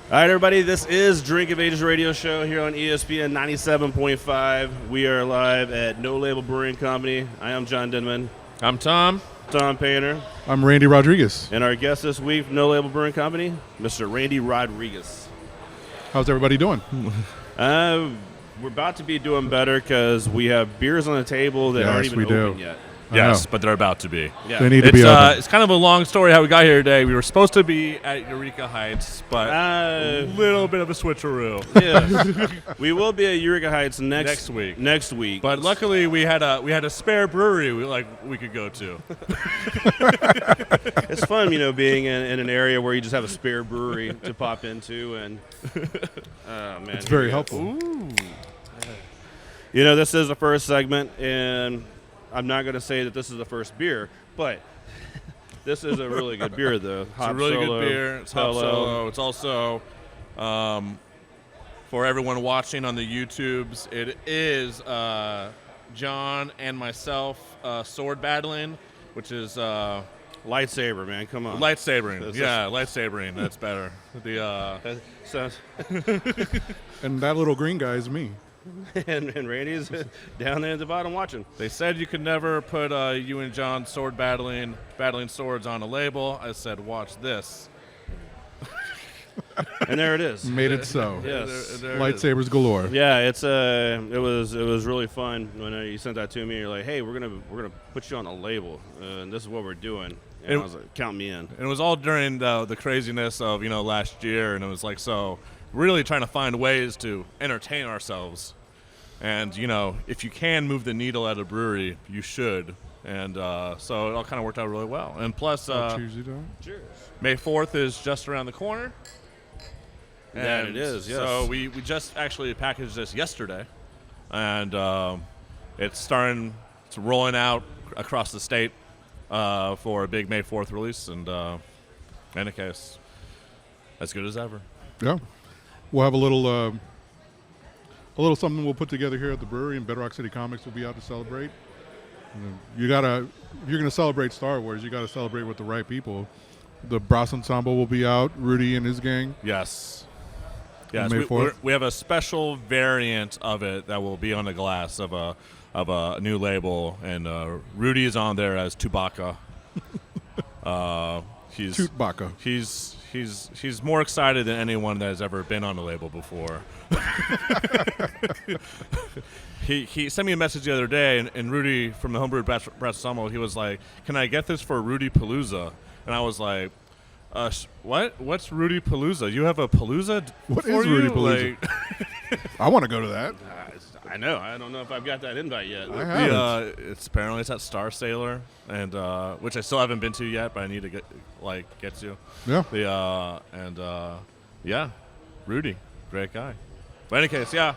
All right, everybody, this is Drink of Ages Radio Show here on ESPN 97.5. We are live at No Label Brewing Company. I am John Denman. I'm Tom Painter. I'm Randy Rodriguez. And our guest this week from No Label Brewing Company, Mr. Randy Rodriguez. How's everybody doing? We're about to be doing better because we have beers on the table that aren't even open yet. Yes, but they're about to be. Yeah. They need to be open. It's kind of a long story how we got here today. We were supposed to be at Eureka Heights, but a little bit of a switcheroo. Yeah. We will be at Eureka Heights next week. Next week. But luckily we had a spare brewery we could go to. It's fun, being in an area where you just have a spare brewery to pop into, and oh man, it's very helpful. Ooh. This is the first segment, and I'm not going to say that this is the first beer, but this is a really good beer, though. It's a really good beer. It's Hop Solo. It's also, for everyone watching on the YouTubes, it is John and myself sword battling, which is lightsaber, man. Come on. Lightsabering. Lightsabering. That's better. And that little green guy is me. and Randy's down there at the bottom watching. They said you could never put you and John sword battling swords on a label. I said, watch this. And there it is. Made it so. Yes. There lightsabers galore. Yeah, it was really fun when you sent that to me. You're like, hey, we're gonna put you on a label, and this is what we're doing. And I was like, count me in. And it was all during the craziness of last year, and it was like really trying to find ways to entertain ourselves. And, if you can move the needle at a brewery, you should. And so it all kind of worked out really well. And plus, Cheers. May 4th is just around the corner. That it is, yes. So we just actually packaged this yesterday. And it's rolling out across the state for a big May 4th release. And in any case, as good as ever. Yeah. We'll have a little something we'll put together here at the brewery, and Bedrock City Comics will be out to celebrate. If you're going to celebrate Star Wars, you got to celebrate with the right people. The Brass Ensemble will be out, Rudy and his gang. Yes. We have a special variant of it that will be on the glass of a new label, and Rudy is on there as Chewbacca. Chewbacca. He's more excited than anyone that has ever been on the label before. He sent me a message the other day, and Rudy from the Homebrew Brass Ensemble, he was like, "Can I get this for Rudy Palooza?" And I was like, "What? What's Rudy Palooza? You have a Palooza? What is Rudy Palooza? I want to go to that. I know. I don't know if I've got that invite yet. I haven't. It's at Star Sailor, and which I still haven't been to yet, but I need to get to. Yeah. Rudy, great guy. But in any case, yeah.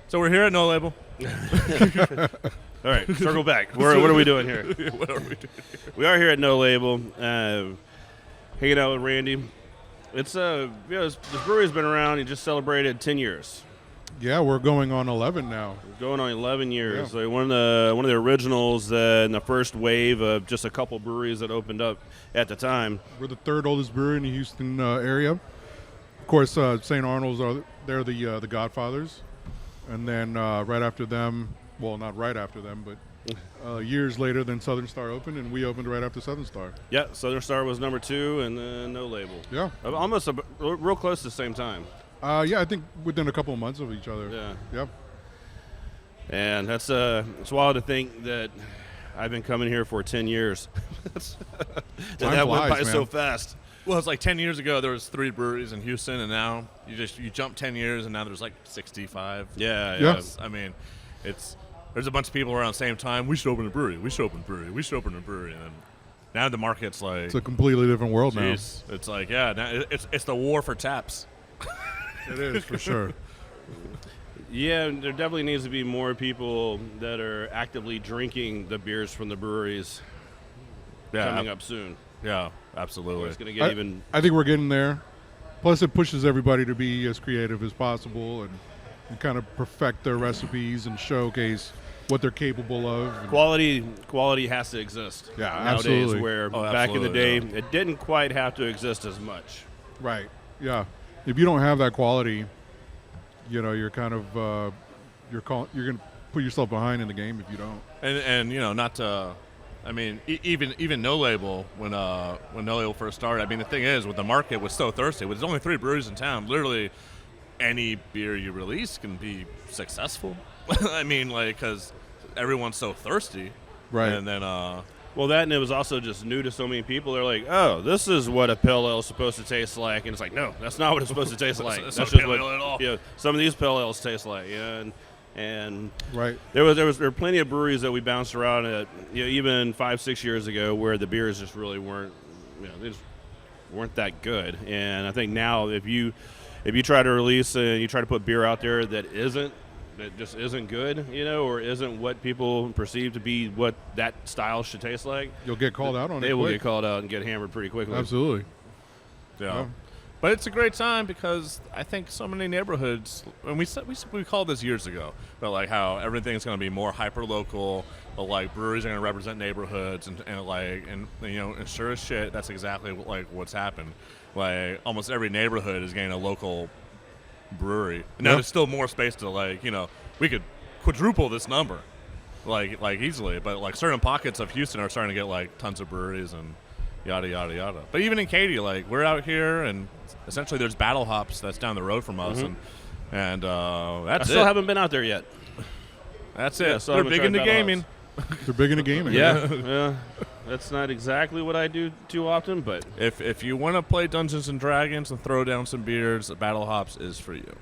So we're here at No Label. All right, circle back. What are we doing here? What are we doing? We are here at No Label, hanging out with Randy. It's this brewery's been around. He just celebrated 10 years. Yeah, we're going on 11 now. We're going on 11 years. Yeah. Like one of the originals in the first wave of just a couple breweries that opened up at the time. We're the third oldest brewery in the Houston area. Of course, St. Arnold's they're the Godfathers, and then right after them, well, not right after them, but years later, then Southern Star opened, and we opened right after Southern Star. Yeah, Southern Star was number 2, and then No Label. Yeah, almost real close to the same time. Yeah, I think within a couple of months of each other. Yeah. Yep. And it's wild to think that I've been coming here for 10 years. That went by so fast. Well, it's like 10 years ago there was 3 breweries in Houston, and now you jump 10 years, and now there's like 65. Yeah. I mean, there's a bunch of people around the same time. We should open a brewery. We should open a brewery. We should open a brewery. And then now the market's like, it's a completely different world now. It's like, yeah, now it's the war for taps. It is for sure. Yeah, there definitely needs to be more people that are actively drinking the beers from the breweries coming up soon. Yeah, absolutely. It's going to get I think we're getting there. Plus, it pushes everybody to be as creative as possible and kind of perfect their recipes and showcase what they're capable of. Quality has to exist. Yeah, nowadays, absolutely. where back in the day it didn't quite have to exist as much. Right. Yeah. if you don't have that quality, you're kind of you're going to put yourself behind in the game if you don't. And not to, I mean, even No Label when No Label first started. I mean, the thing is, with the market was so thirsty. There's only 3 breweries in town. Literally, any beer you release can be successful. I mean, because everyone's so thirsty. Right. And then Well, that, and it was also just new to so many people. They're like, oh, this is what a pale ale is supposed to taste like. And it's like, no, that's not what it's supposed to taste like. It's That's not just pale what ale at all. some of these pale ales taste like. And Right. there were plenty of breweries that we bounced around at, even 5-6 years ago, where the beers just really weren't, they just weren't that good. And I think now, if you try to release and you try to put beer out there that just isn't good, or isn't what people perceive to be what that style should taste like, You'll get called out on it. they will quick. get called out and get hammered pretty quickly. Absolutely. yeah. But it's a great time because I think so many neighborhoods, and we called this years ago, but like how everything's going to be more hyper local, but like breweries are going to represent neighborhoods, and sure as shit, that's exactly what's happened. Like almost every neighborhood is getting a local brewery. And now there's still more space to we could quadruple this number, like easily. But like certain pockets of Houston are starting to get tons of breweries and yada yada yada. But even in Katy, we're out here and essentially there's Battle Hops that's down the road from us, and that's I still haven't been out there yet. That's it. Yeah, so They're I'm big gonna into try Battle gaming. They're big into gaming. Yeah. That's not exactly what I do too often, but If you want to play Dungeons and Dragons and throw down some beers, Battle Hops is for you.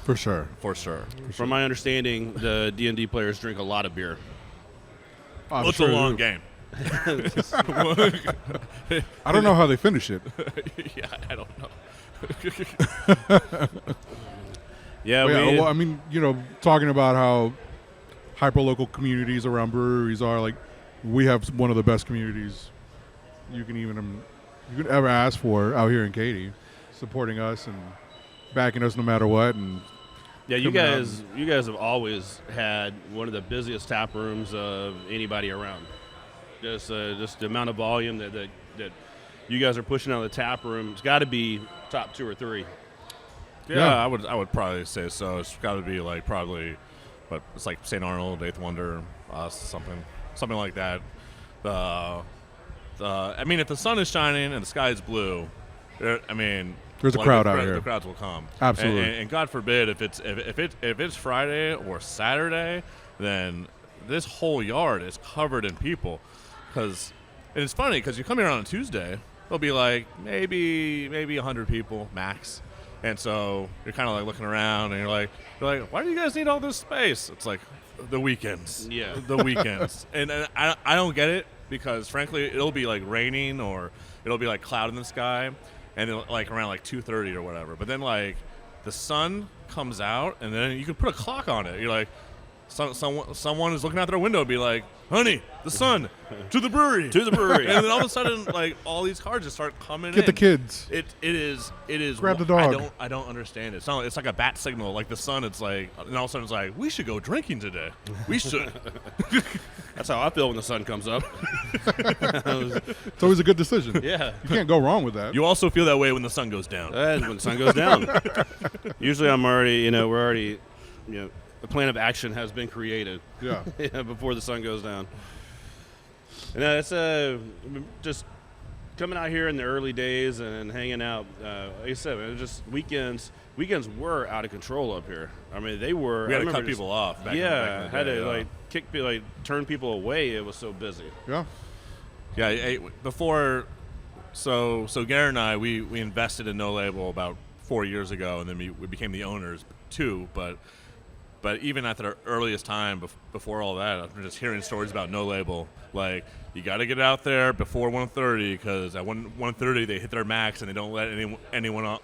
For sure. For sure. from my understanding, the D&D players drink a lot of beer. I'm It's sure a they long do. game. I don't know how they finish it. Yeah, I don't know. Yeah, Well, I mean, talking about how hyper-local communities around breweries are, we have one of the best communities you could ever ask for out here in Katy, supporting us and backing us no matter what. And you coming out guys have always had one of the busiest tap rooms of anybody around. Just the amount of volume that you guys are pushing out of the tap room, it's got to be top 2 or 3. Yeah, I would probably say so. It's got to be probably, but it's like St. Arnold, Eighth Wonder, us, something like that. I mean, if the sun is shining and the sky is blue, there's a crowd out here. The crowds will come. Absolutely. And God forbid if it's Friday or Saturday, then this whole yard is covered in people. And it's funny because you come here on a Tuesday, there'll be maybe 100 people max. And so you're kind of looking around and you're like, why do you guys need all this space? It's the weekends. Yeah. The weekends. and I don't get it because, frankly, it'll be raining or it'll be cloud in the sky and then around 2:30 or whatever. But then the sun comes out and then you can put a clock on it. You're like, someone is looking out their window and be like, honey, the sun, to the brewery. To the brewery. And then all of a sudden, all these cars just start coming in. Get the kids. It is. Grab the dog. I don't understand it. It's like a bat signal. Like the sun, it's and all of a sudden it's we should go drinking today. We should. That's how I feel when the sun comes up. It's always a good decision. Yeah. You can't go wrong with that. You also feel that way when the sun goes down. When the sun goes down. Usually I'm already, we're already, the plan of action has been created. Yeah. Before the sun goes down. And it's just coming out here in the early days and hanging out. Like I said, it was just weekends. Weekends were out of control up here. I mean, they were. We had I to cut remember people off. Back in the had day, to kick, turn people away. It was so busy. Yeah. Yeah. Before, so Gary and I, we invested in No Label about 4 years ago, and then we became the owners too. But even at the earliest time, before all that, I'm just hearing stories about No Label. You got to get out there before 1:30 because at 1:30 they hit their max and they don't let anyone up.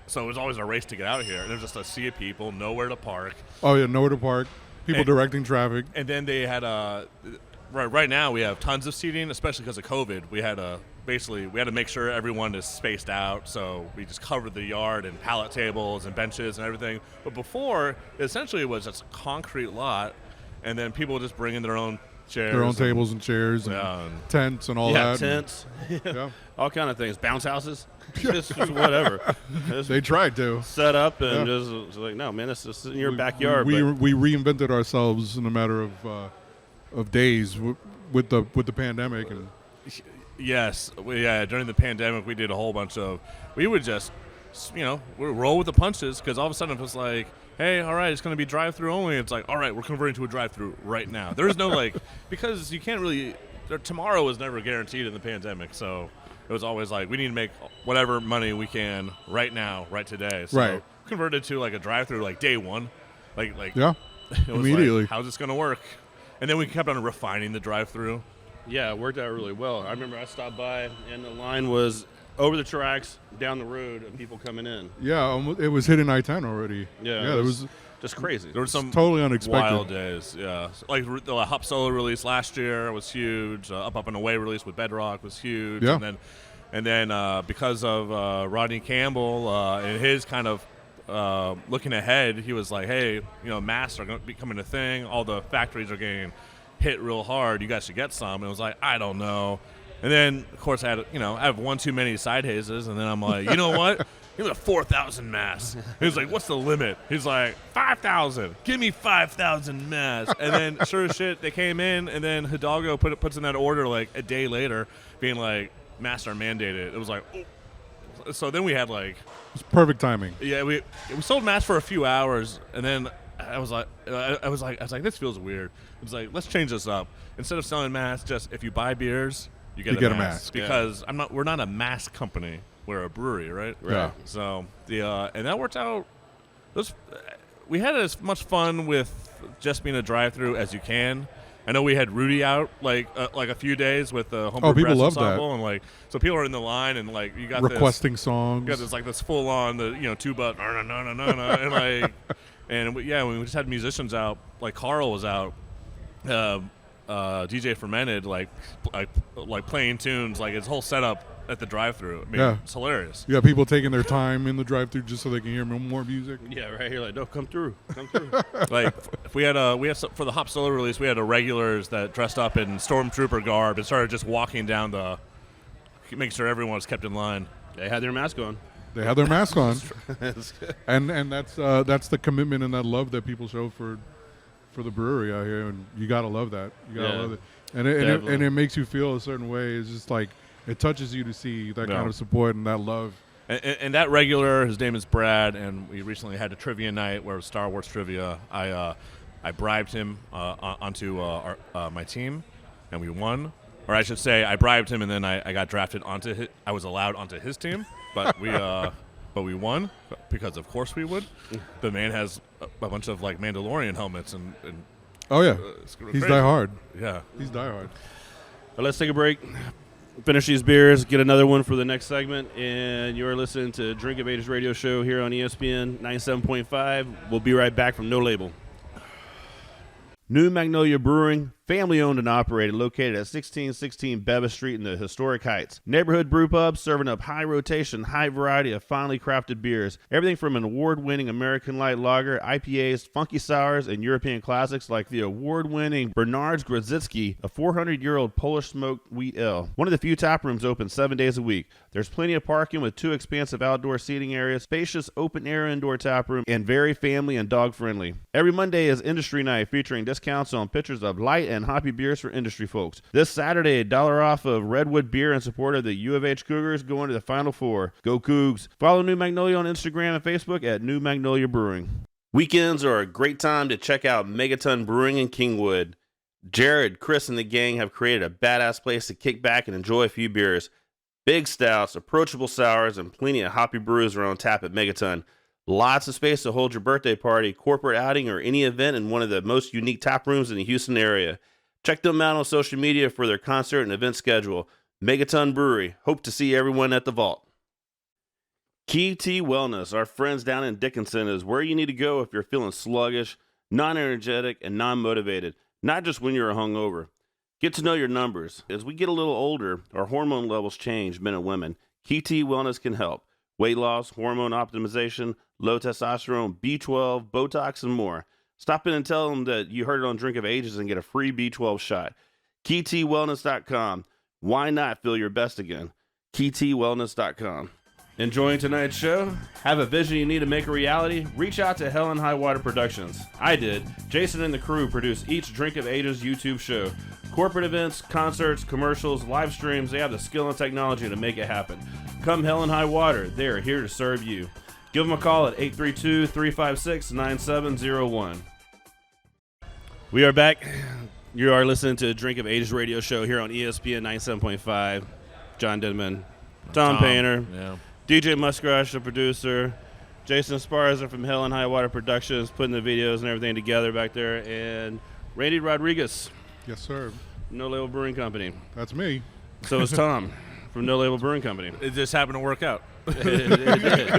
So it was always a race to get out here. And there's just a sea of people, nowhere to park. Oh yeah, nowhere to park. People directing traffic. And then they had right now we have tons of seating, especially because of COVID. We had to make sure everyone is spaced out, so we just covered the yard and pallet tables and benches and everything. But before, essentially it was just a concrete lot, and then people would just bring in their own chairs, their own tables and chairs, and tents and all that. Tents, Yeah. all kind of things, bounce houses, just whatever. Just They tried to set up and Yeah. just like, no, man, this is in your backyard. We but reinvented ourselves in a matter of days with the pandemic, and Yes, during the pandemic, we did a whole bunch of. We would just, we roll with the punches because all of a sudden it was like, hey, all right, it's going to be drive-through only. It's like, all right, we're converting to a drive-through right now. There's no because you can't really. Tomorrow was never guaranteed in the pandemic, so it was always like we need to make whatever money we can right now, right today. So Right. converted to a drive-through day one, yeah, it was immediately. how's this going to work? And then we kept on refining the drive-through. yeah, it worked out really well. I remember I stopped by and the line was over the tracks, down the road, and people coming in. Yeah, it was hitting I-10 already. Yeah, it was just crazy. There were some totally unexpected. wild days, yeah. The Hop Solo release last year was huge. Up and Away release with Bedrock was huge. Yeah. And then because of Rodney Campbell and his kind of looking ahead, he was like, hey, masks are going to be becoming a thing. All the factories are getting hit real hard. You guys should get some. And it was like, I don't know. And then, of course, I have one too many side hazes. And then I'm like, you know what? Give me 4,000 masks. He's like, what's the limit? He's like, 5,000. Give me 5,000 masks. And then, sure as shit, they came in. And then Hidalgo puts in that order a day later, being like, masks are mandated. It was like, oh. So then we had It's perfect timing. yeah, we sold masks for a few hours, and then I was like, this feels weird. It was like, let's change this up. Instead of selling masks, just if you buy beers, you get a mask. Because we're not a mask company. We're a brewery, right? Yeah. So and that worked out. We had as much fun with just being a drive-through as you can. I know we had Rudy out a few days with the homebrew people brass love that. ensemble, and so people are in the line and you got Requesting songs. You got this full on tuba and and we just had musicians out. Carl was out, DJ Fermented playing tunes his whole setup at the drive-through. I mean, Yeah. it's hilarious. You got people taking their time in the drive-through just so they can hear more music. Yeah, right here, no, come through. If we had for the Hop Solo release, we had regulars that dressed up in stormtrooper garb and started just walking down making sure everyone was kept in line. They had their mask on. They have their mask on, and that's the commitment and that love that people show for the brewery out here, and you gotta love that. You gotta love it, and it makes you feel a certain way. It's just it touches you to see that kind of support and that love. And that regular, his name is Brad, and we recently had a trivia night where it was Star Wars trivia. I bribed him onto my team, and we won. Or I should say, I bribed him, and then I got drafted onto I was allowed onto his team, but we won because of course we would. The man has a bunch of Mandalorian helmets and Oh yeah, he's crazy. die hard. Yeah, He's die hard. Well, let's take a break. Finish these beers, get another one for the next segment, and you're listening to Drink of Ages Radio Show here on ESPN 97.5. We'll be right back from No Label. New Magnolia Brewing, family-owned and operated, located at 1616 Bevis Street in the historic Heights. Neighborhood brew pub serving up high-rotation, high-variety of finely crafted beers. Everything from an award-winning American Light Lager, IPAs, funky sours, and European classics like the award-winning Bernard's Grodzicki, a 400-year-old Polish smoked wheat ale. One of the few tap rooms open 7 days a week. There's plenty of parking with 2 expansive outdoor seating areas, spacious open-air indoor tap room, and very family and dog-friendly. Every Monday is Industry Night featuring discounts on pitchers of light and hoppy beers for industry folks. This Saturday, $1 off of Redwood beer in support of the U of H Cougars going to the Final Four. Go Cougs! Follow New Magnolia on Instagram and Facebook at New Magnolia Brewing. Weekends are a great time to check out Megaton Brewing in Kingwood. Jared, Chris, and the gang have created a badass place to kick back and enjoy a few beers. Big stouts, approachable sours, and plenty of hoppy brews are on tap at Megaton. Lots of space to hold your birthday party, corporate outing, or any event in one of the most unique tap rooms in the Houston area. Check them out on social media for their concert and event schedule. Megaton Brewery. Hope to see everyone at the vault. Key T Wellness, our friends down in Dickinson, is where you need to go if you're feeling sluggish, non-energetic, and non-motivated. Not just when you're hungover. Get to know your numbers. As we get a little older, our hormone levels change, men and women. Key T Wellness can help. Weight loss, hormone optimization, low testosterone, B12, Botox, and more. Stop in and tell them that you heard it on Drink of Ages and get a free B12 shot. KeyTWellness.com. Why not feel your best again? KeyTWellness.com. Enjoying tonight's show? Have a vision you need to make a reality? Reach out to Hell and High Water Productions. I did. Jason and the crew produce each Drink of Ages YouTube show. Corporate events, concerts, commercials, live streams, they have the skill and technology to make it happen. Come Hell and High Water. They're here to serve you. Give them a call at 832-356-9701. We are back. You are listening to Drink of Ages radio show here on ESPN 97.5. John Denman, Tom Painter, DJ Muskrush, the producer, Jason Sparza from Hell and High Water Productions, putting the videos and everything together back there, and Randy Rodriguez. Yes, sir. No Label Brewing Company. That's me. So is Tom from No Label Brewing Company. It just happened to work out. It did.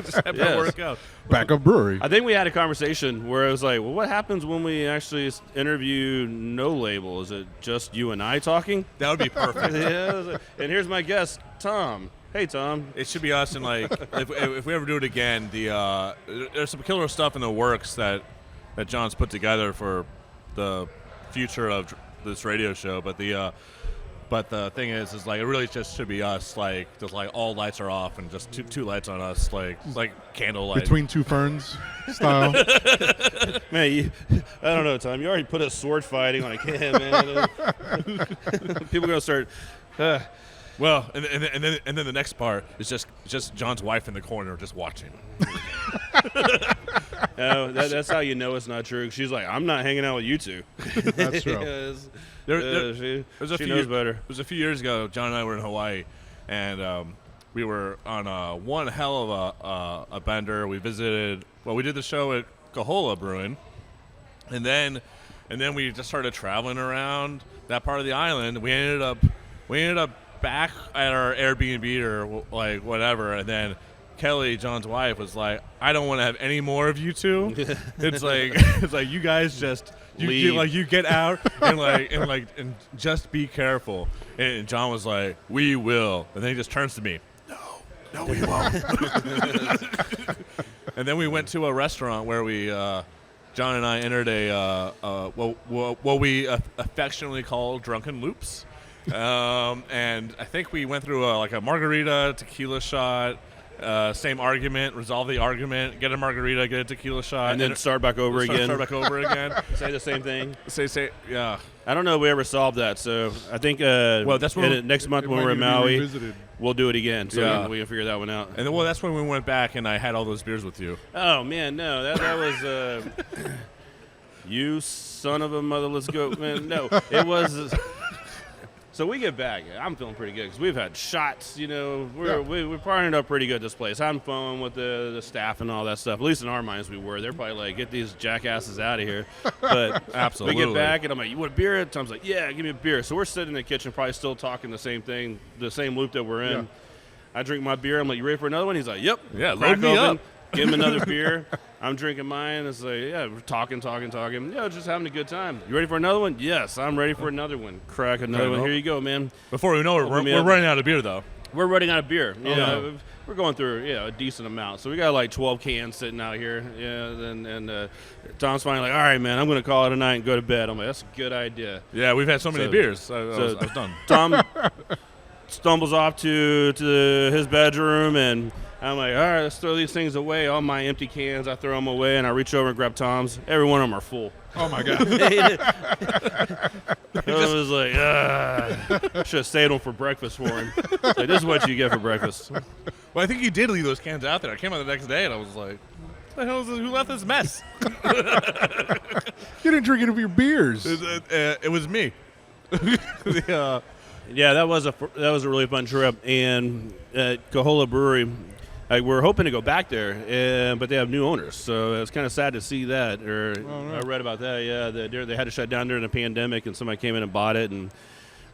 Just happened to work out. Backup brewery. I think we had a conversation where it was like, well, what happens when we actually interview No Label? Is it just you and I talking? That would be perfect. Yeah. And here's my guest, Tom. Hey, Tom. It should be us, and like if we ever do it again, there's some killer stuff in the works that John's put together for the future of this radio show. But the thing is like it really just should be us, like just like all lights are off and just two lights on us, like candlelight Between two ferns style. Man, I don't know, Tom. You already put us sword fighting on a can, man. People gonna start. Well, and then the next part is just John's wife in the corner just watching. That's how you know it's not true. She's like, I'm not hanging out with you two. That's true. She knows better. It was a few years ago. John and I were in Hawaii, and we were on one hell of a bender. We visited. Well, we did the show at Kahola Brewing, and then we just started traveling around that part of the island. We ended up back at our Airbnb or like whatever, and then Kelly, John's wife, was like, "I don't want to have any more of you two." It's like you guys just you get out and just be careful. And John was like, "We will," and then he just turns to me, "No, we won't." And then we went to a restaurant where we. John and I entered what we affectionately call drunken loops. And I think we went through a margarita, tequila shot, same argument, resolve the argument, get a margarita, get a tequila shot. And then start back over again. Say the same thing. Yeah. I don't know if we ever solved that, so I think that's when next month when we're in Maui, revisited. we'll do it again, so we can figure that one out. And then, that's when we went back and I had all those beers with you. Oh, man, no. That was you son of a motherless goat, man. No, it was so we get back. I'm feeling pretty good because we've had shots. We're partying up pretty good this place. I'm phone with the staff and all that stuff. At least in our minds we were. They're probably like, get these jackasses out of here. But absolutely, we get back and I'm like, you want a beer? Tom's like, yeah, give me a beer. So we're sitting in the kitchen, probably still talking the same thing, the same loop that we're in. Yeah. I drink my beer. I'm like, you ready for another one? He's like, yep. Yeah, load me up. Give him another beer. I'm drinking mine. It's like, yeah, we're talking. Yeah, just having a good time. You ready for another one? Yes, I'm ready for another one. Crack another one. Here you go, man. Before we know it, we're running out of beer, though. We're running out of beer. We're going through a decent amount. So we got like 12 cans sitting out here. Yeah, and Tom's finally like, all right, man, I'm going to call it a night and go to bed. I'm like, that's a good idea. Yeah, we've had so many beers. I was done. Tom stumbles off to his bedroom, and I'm like, all right, let's throw these things away. All my empty cans, I throw them away, and I reach over and grab Tom's. Every one of them are full. Oh, my God. I was like, should have stayed home for breakfast for him. Like, this is what you get for breakfast. Well, I think he did leave those cans out there. I came out the next day, and I was like, what the hell is this? Who left this mess? You didn't drink any of your beers. It was me. Yeah, that was a really fun trip. And at Kahola Brewery, we're hoping to go back there, but they have new owners. So it's kind of sad to see that. I read about that. Yeah, they had to shut down during the pandemic, and somebody came in and bought it. And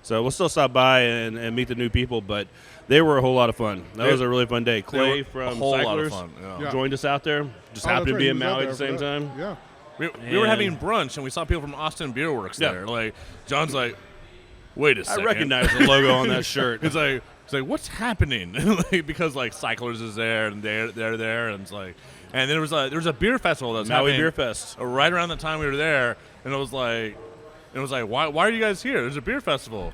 so we'll still stop by and meet the new people. But they were a whole lot of fun. That was a really fun day. Clay from Cyclers joined us out there. Just happened to be in Maui at the same time. Yeah. We were having brunch, and we saw people from Austin Beer Works there. Like, John's like, wait a second. I recognize the logo on that shirt. It's like, It's like, what's happening? Like, because like Cyclers is there and they're there, and it's like, and there was a beer festival that was Maui happening Beer Fest. right around the time we were there, and it was like, why are you guys here? There's a beer festival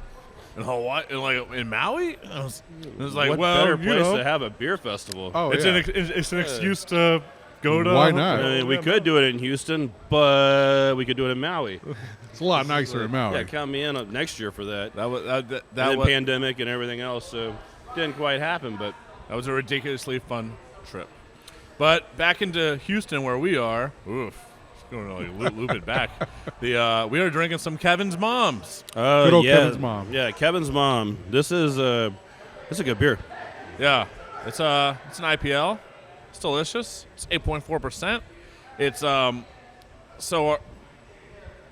in Hawaii, in Maui. And it was like, what well, better you place know, to have a beer festival? Oh, it's an excuse to go to. Why not? I mean, we could do it in Houston, but we could do it in Maui. It's a lot nicer in Maui. Yeah, count me in next year for that. That was that And then was, pandemic and everything else, so didn't quite happen. But that was a ridiculously fun trip. But back into Houston where we are. Oof. Going to like loop it back. We are drinking some Kevin's Mom's. Good old Kevin's Mom. Yeah, Kevin's Mom. This is a good beer. Yeah, it's an IPL. It's delicious. It's 8.4%. It's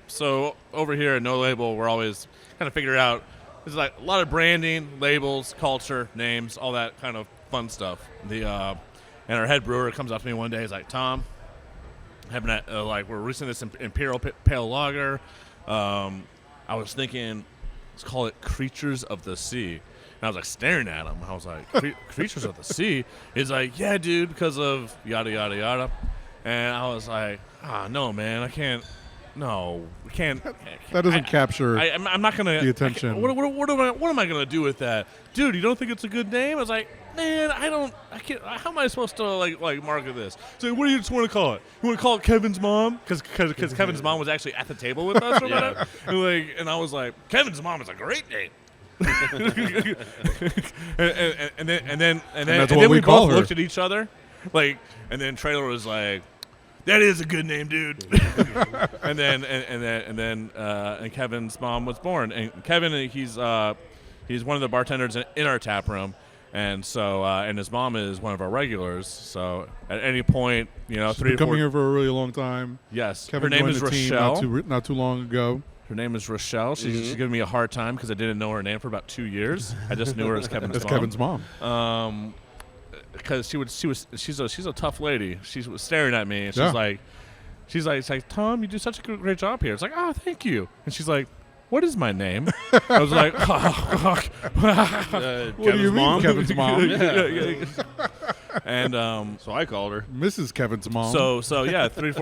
so over here at No Label, we're always kind of figuring out. There's like a lot of branding, labels, culture, names, all that kind of fun stuff. And our head brewer comes up to me one day. He's like, Tom, having we're releasing this Imperial Pale Lager. I was thinking, let's call it Creatures of the Sea. And I was like staring at him. I was like, Creatures of the Sea? He's like, yeah, dude, because of yada, yada, yada. And I was like, no, man, I can't. No, we can't. That doesn't capture I'm not going to. the attention. What am I going to do with that? Dude, you don't think it's a good name? I was like, man, I can't. How am I supposed to like market this? So what do you just want to call it? You want to call it Kevin's Mom? Because Kevin's mom was actually at the table with us or whatever. And I was like, Kevin's Mom is a great name. and then we both looked at each other, and then Trailer was like, that is a good name, dude. and Kevin's mom was born. And Kevin, he's one of the bartenders in our tap room, and so and his mom is one of our regulars. So at any point, She's 3 been or 4. coming here for a really long time. Yes, Kevin her name joined is the team Rochelle. not too long ago. Her name is Rochelle. She's giving me a hard time because I didn't know her name for about 2 years. I just knew her as Kevin's That's mom. Kevin's mom. Because she's a tough lady. She was staring at me, and Yeah. she's like, Tom, you do such a great job here. It's like, oh, thank you. And she's like, what is my name? I was like, What do you mean, Mom? Kevin's mom? and So I called her. Mrs. Kevin's mom. so yeah, 3 or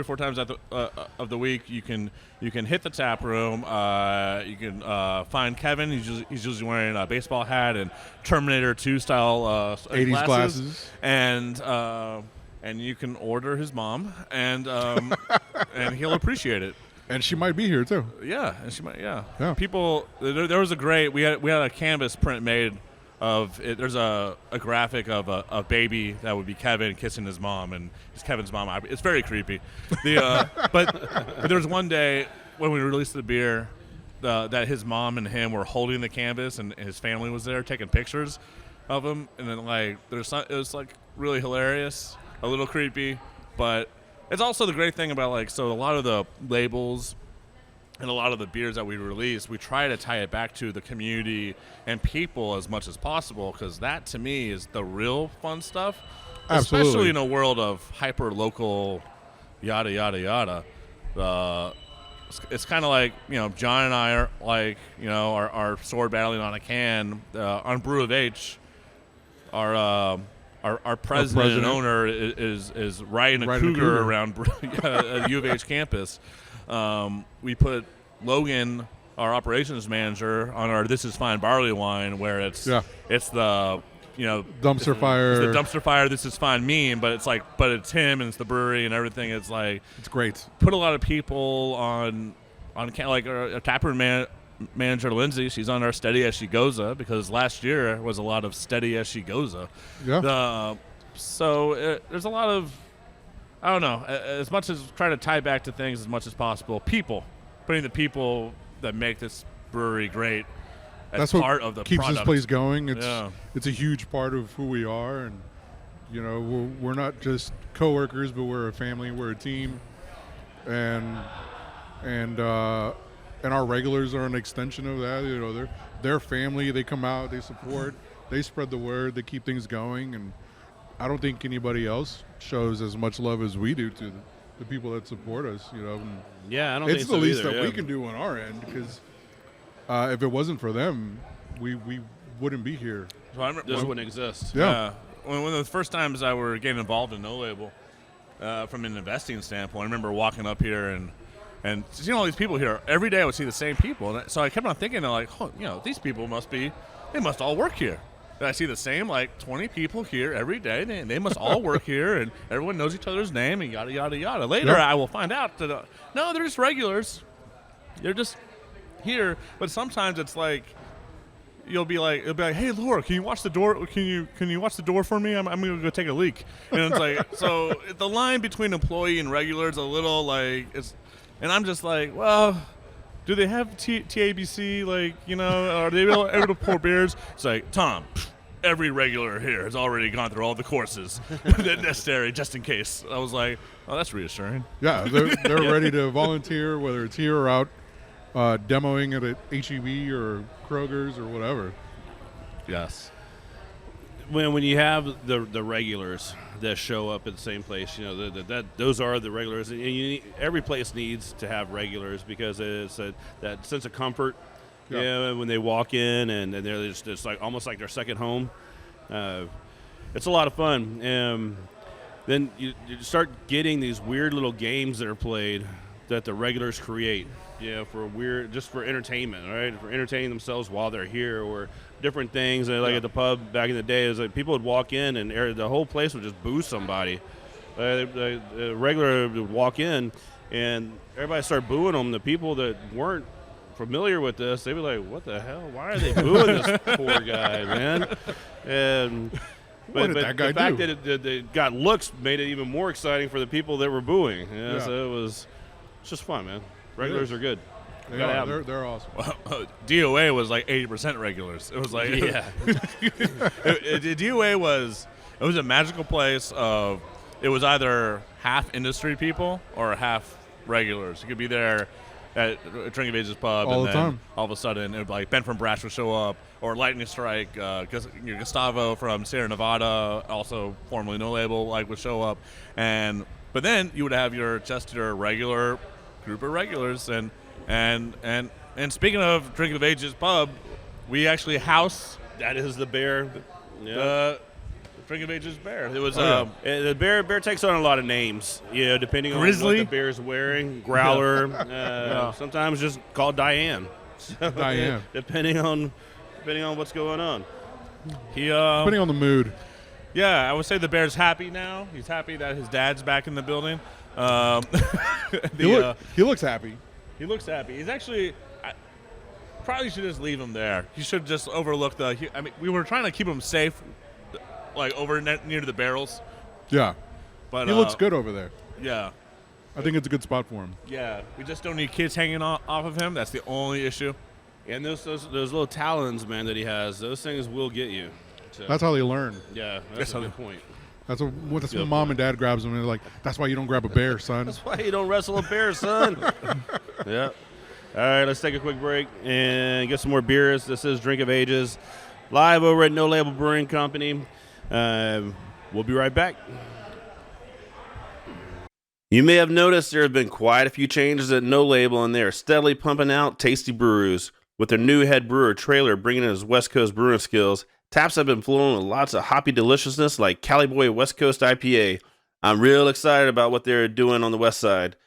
4 times of the week you can hit the tap room. You can find Kevin. He's usually wearing a baseball hat and Terminator 2 style 80s glasses. And you can order his mom, and he'll appreciate it. And she might be here too. Yeah, and she might. Yeah. Yeah. People, there was we had a canvas print made of it. There's a graphic of a baby that would be Kevin kissing his mom, and it's Kevin's mom. It's very creepy. But there was one day when we released the beer that his mom and him were holding the canvas, and his family was there taking pictures of him, and then it was like really hilarious, a little creepy, but. It's also the great thing about so a lot of the labels and a lot of the beers that we release, we try to tie it back to the community and people as much as possible, because that to me is the real fun stuff. Absolutely. Especially in a world of hyper local yada yada yada. It's kind of like John and I are are sword battling on a can on Brew of H. Our president and owner is riding a cougar around a U of H campus. We put Logan, our operations manager, on our This Is Fine barley wine, where it's the dumpster fire. It's the dumpster fire. This Is Fine meme, but it's him and it's the brewery and everything. It's great. Put a lot of people on a taproom manager Lindsay, she's on our Steady as She Goza, because last year was a lot of Steady as She Goza. Yeah. There's a lot of, I don't know, as much as trying to tie back to things as much as possible, putting the people that make this brewery great as That's part what of the keeps product. this place going. It's a huge part of who we are, and we're not just coworkers, but we're a family, we're a team, and our regulars are an extension of that. They're family. They come out, they support, they spread the word, they keep things going. And I don't think anybody else shows as much love as we do to the people that support us. Yeah, I don't think so it's the least either, that we can do on our end, because if it wasn't for them, we wouldn't be here. So I remember This wouldn't exist. Yeah. One of the first times I were getting involved in No Label, from an investing standpoint, I remember walking up here and seeing all these people here. Every day I would see the same people. And so I kept on thinking, like, these people they must all work here. And I see the same, 20 people here every day. They must all work here, and everyone knows each other's name, and yada, yada, yada. Later, I will find out that, no, they're just regulars. They're just here. But sometimes it's like, it'll be like, hey, Laura, can you watch the door? Can you watch the door for me? I'm going to go take a leak. And it's like, so the line between employee and regular is a little, and I'm just like, well, do they have TABC? Are they able to pour beers? It's like, Tom, every regular here has already gone through all the courses that necessary, just in case. I was like, oh, that's reassuring. Yeah, they're ready to volunteer, whether it's here or out demoing it at HEB or Kroger's or whatever. Yes. When you have the regulars that show up at the same place, those are the regulars, and every place needs to have regulars because it's that sense of comfort. Yeah. When they walk in and they're just like almost like their second home. It's a lot of fun. Then you start getting these weird little games that are played that the regulars create. Just for entertainment, right? For entertaining themselves while they're here, or different things. Like at the pub back in the day, it was like people would walk in and the whole place would just boo somebody. The regular would walk in and everybody started booing them. The people that weren't familiar with this, they'd be like, "What the hell? Why are they booing this poor guy, man?" And What did that guy the fact do? that it got looks made it even more exciting for the people that were booing. Yeah. So it's just fun, man. Regulars are good. They're awesome. Well, DoA was like 80% regulars. It was like, Yeah. DoA was a magical place of, it was either half industry people or half regulars. You could be there at Drink of Ages pub All and the then time. all of a sudden it would like Ben from Brash would show up, or Lightning Strike, Gustavo from Sierra Nevada, also formerly No Label, would show up. But then you would have your regular group of regulars, and speaking of Drink of Ages pub, we actually house That is the bear. the Drink of Ages bear. It was The bear takes on a lot of names, depending on Grizzly? what the bear's wearing. Growler, sometimes just called Diane. So, Diane. depending on what's going on. Depending on the mood. I would say the bear's happy now. He's happy that his dad's back in the building. He looks happy. He looks happy. He's actually. Probably should just leave him there. He should just overlook we were trying to keep him safe, over near the barrels. Yeah. But He looks good over there. Yeah. I think it's a good spot for him. Yeah. We just don't need kids hanging off of him. That's the only issue. And those little talons, man, that he has, those things will get you. So, That's how they learn. yeah, that's a good point. That's when mom and dad grabs them and they're like, "That's why you don't grab a bear, son." That's why you don't wrestle a bear, son. Yeah. All right, let's take a quick break and get some more beers. This is Drink of Ages, live over at No Label Brewing Company. We'll be right back. You may have noticed there have been quite a few changes at No Label, and they are steadily pumping out tasty brews. With their new head brewer, Trailer, bringing in his West Coast brewing skills, taps have been flowing with lots of hoppy deliciousness like Cali Boy West Coast IPA. I'm real excited about what they're doing on the west side.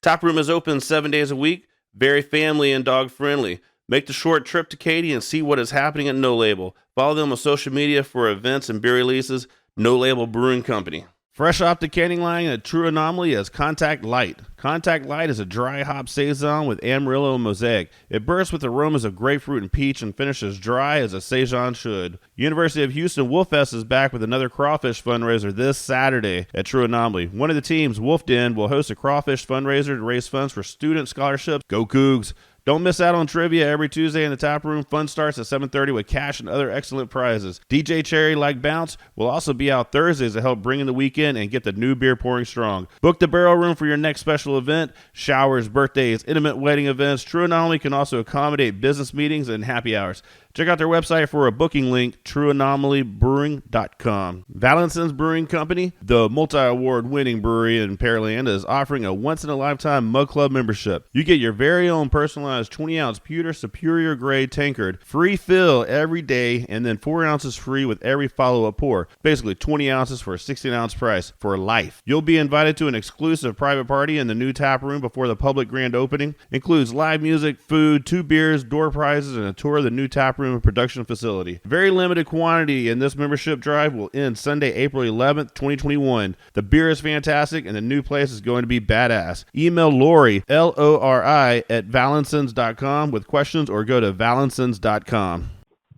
Taproom is open 7 days a week, very family and dog friendly. Make the short trip to Katy and see what is happening at No Label. Follow them on social media for events and beer releases. No Label Brewing Company. Fresh off the canning line, a true anomaly is Contact Light. Contact Light is a dry hop saison with Amarillo and Mosaic. It bursts with aromas of grapefruit and peach and finishes dry as a saison should. University of Houston Wolf Fest is back with another crawfish fundraiser this Saturday at True Anomaly. One of the teams, Wolf Den, will host a crawfish fundraiser to raise funds for student scholarships. Go Cougs! Don't miss out on trivia every Tuesday in the tap room. Fun starts at 7:30 with cash and other excellent prizes. DJ Cherry Like Bounce will also be out Thursdays to help bring in the weekend and get the new beer pouring strong. Book the barrel room for your next special event, showers, birthdays, intimate wedding events. True Anomaly can also accommodate business meetings and happy hours. Check out their website for a booking link, trueanomalybrewing.com. Valencin's Brewing Company, the multi-award winning brewery in Pearland, is offering a once-in-a-lifetime Mug Club membership. You get your very own personalized personalized 20-ounce pewter superior grade tankard. Free fill every day, and then 4 ounces free with every follow-up pour. Basically 20 ounces for a 16-ounce price for life. You'll be invited to an exclusive private party in the new tap room before the public grand opening. Includes live music, food, 2 beers, door prizes, and a tour of the new tap room and production facility. Very limited quantity, and this membership drive will end Sunday, April 11th, 2021. The beer is fantastic, and the new place is going to be badass. Email Lori, Lori, at Valencins.com with questions, or go to Valencins.com.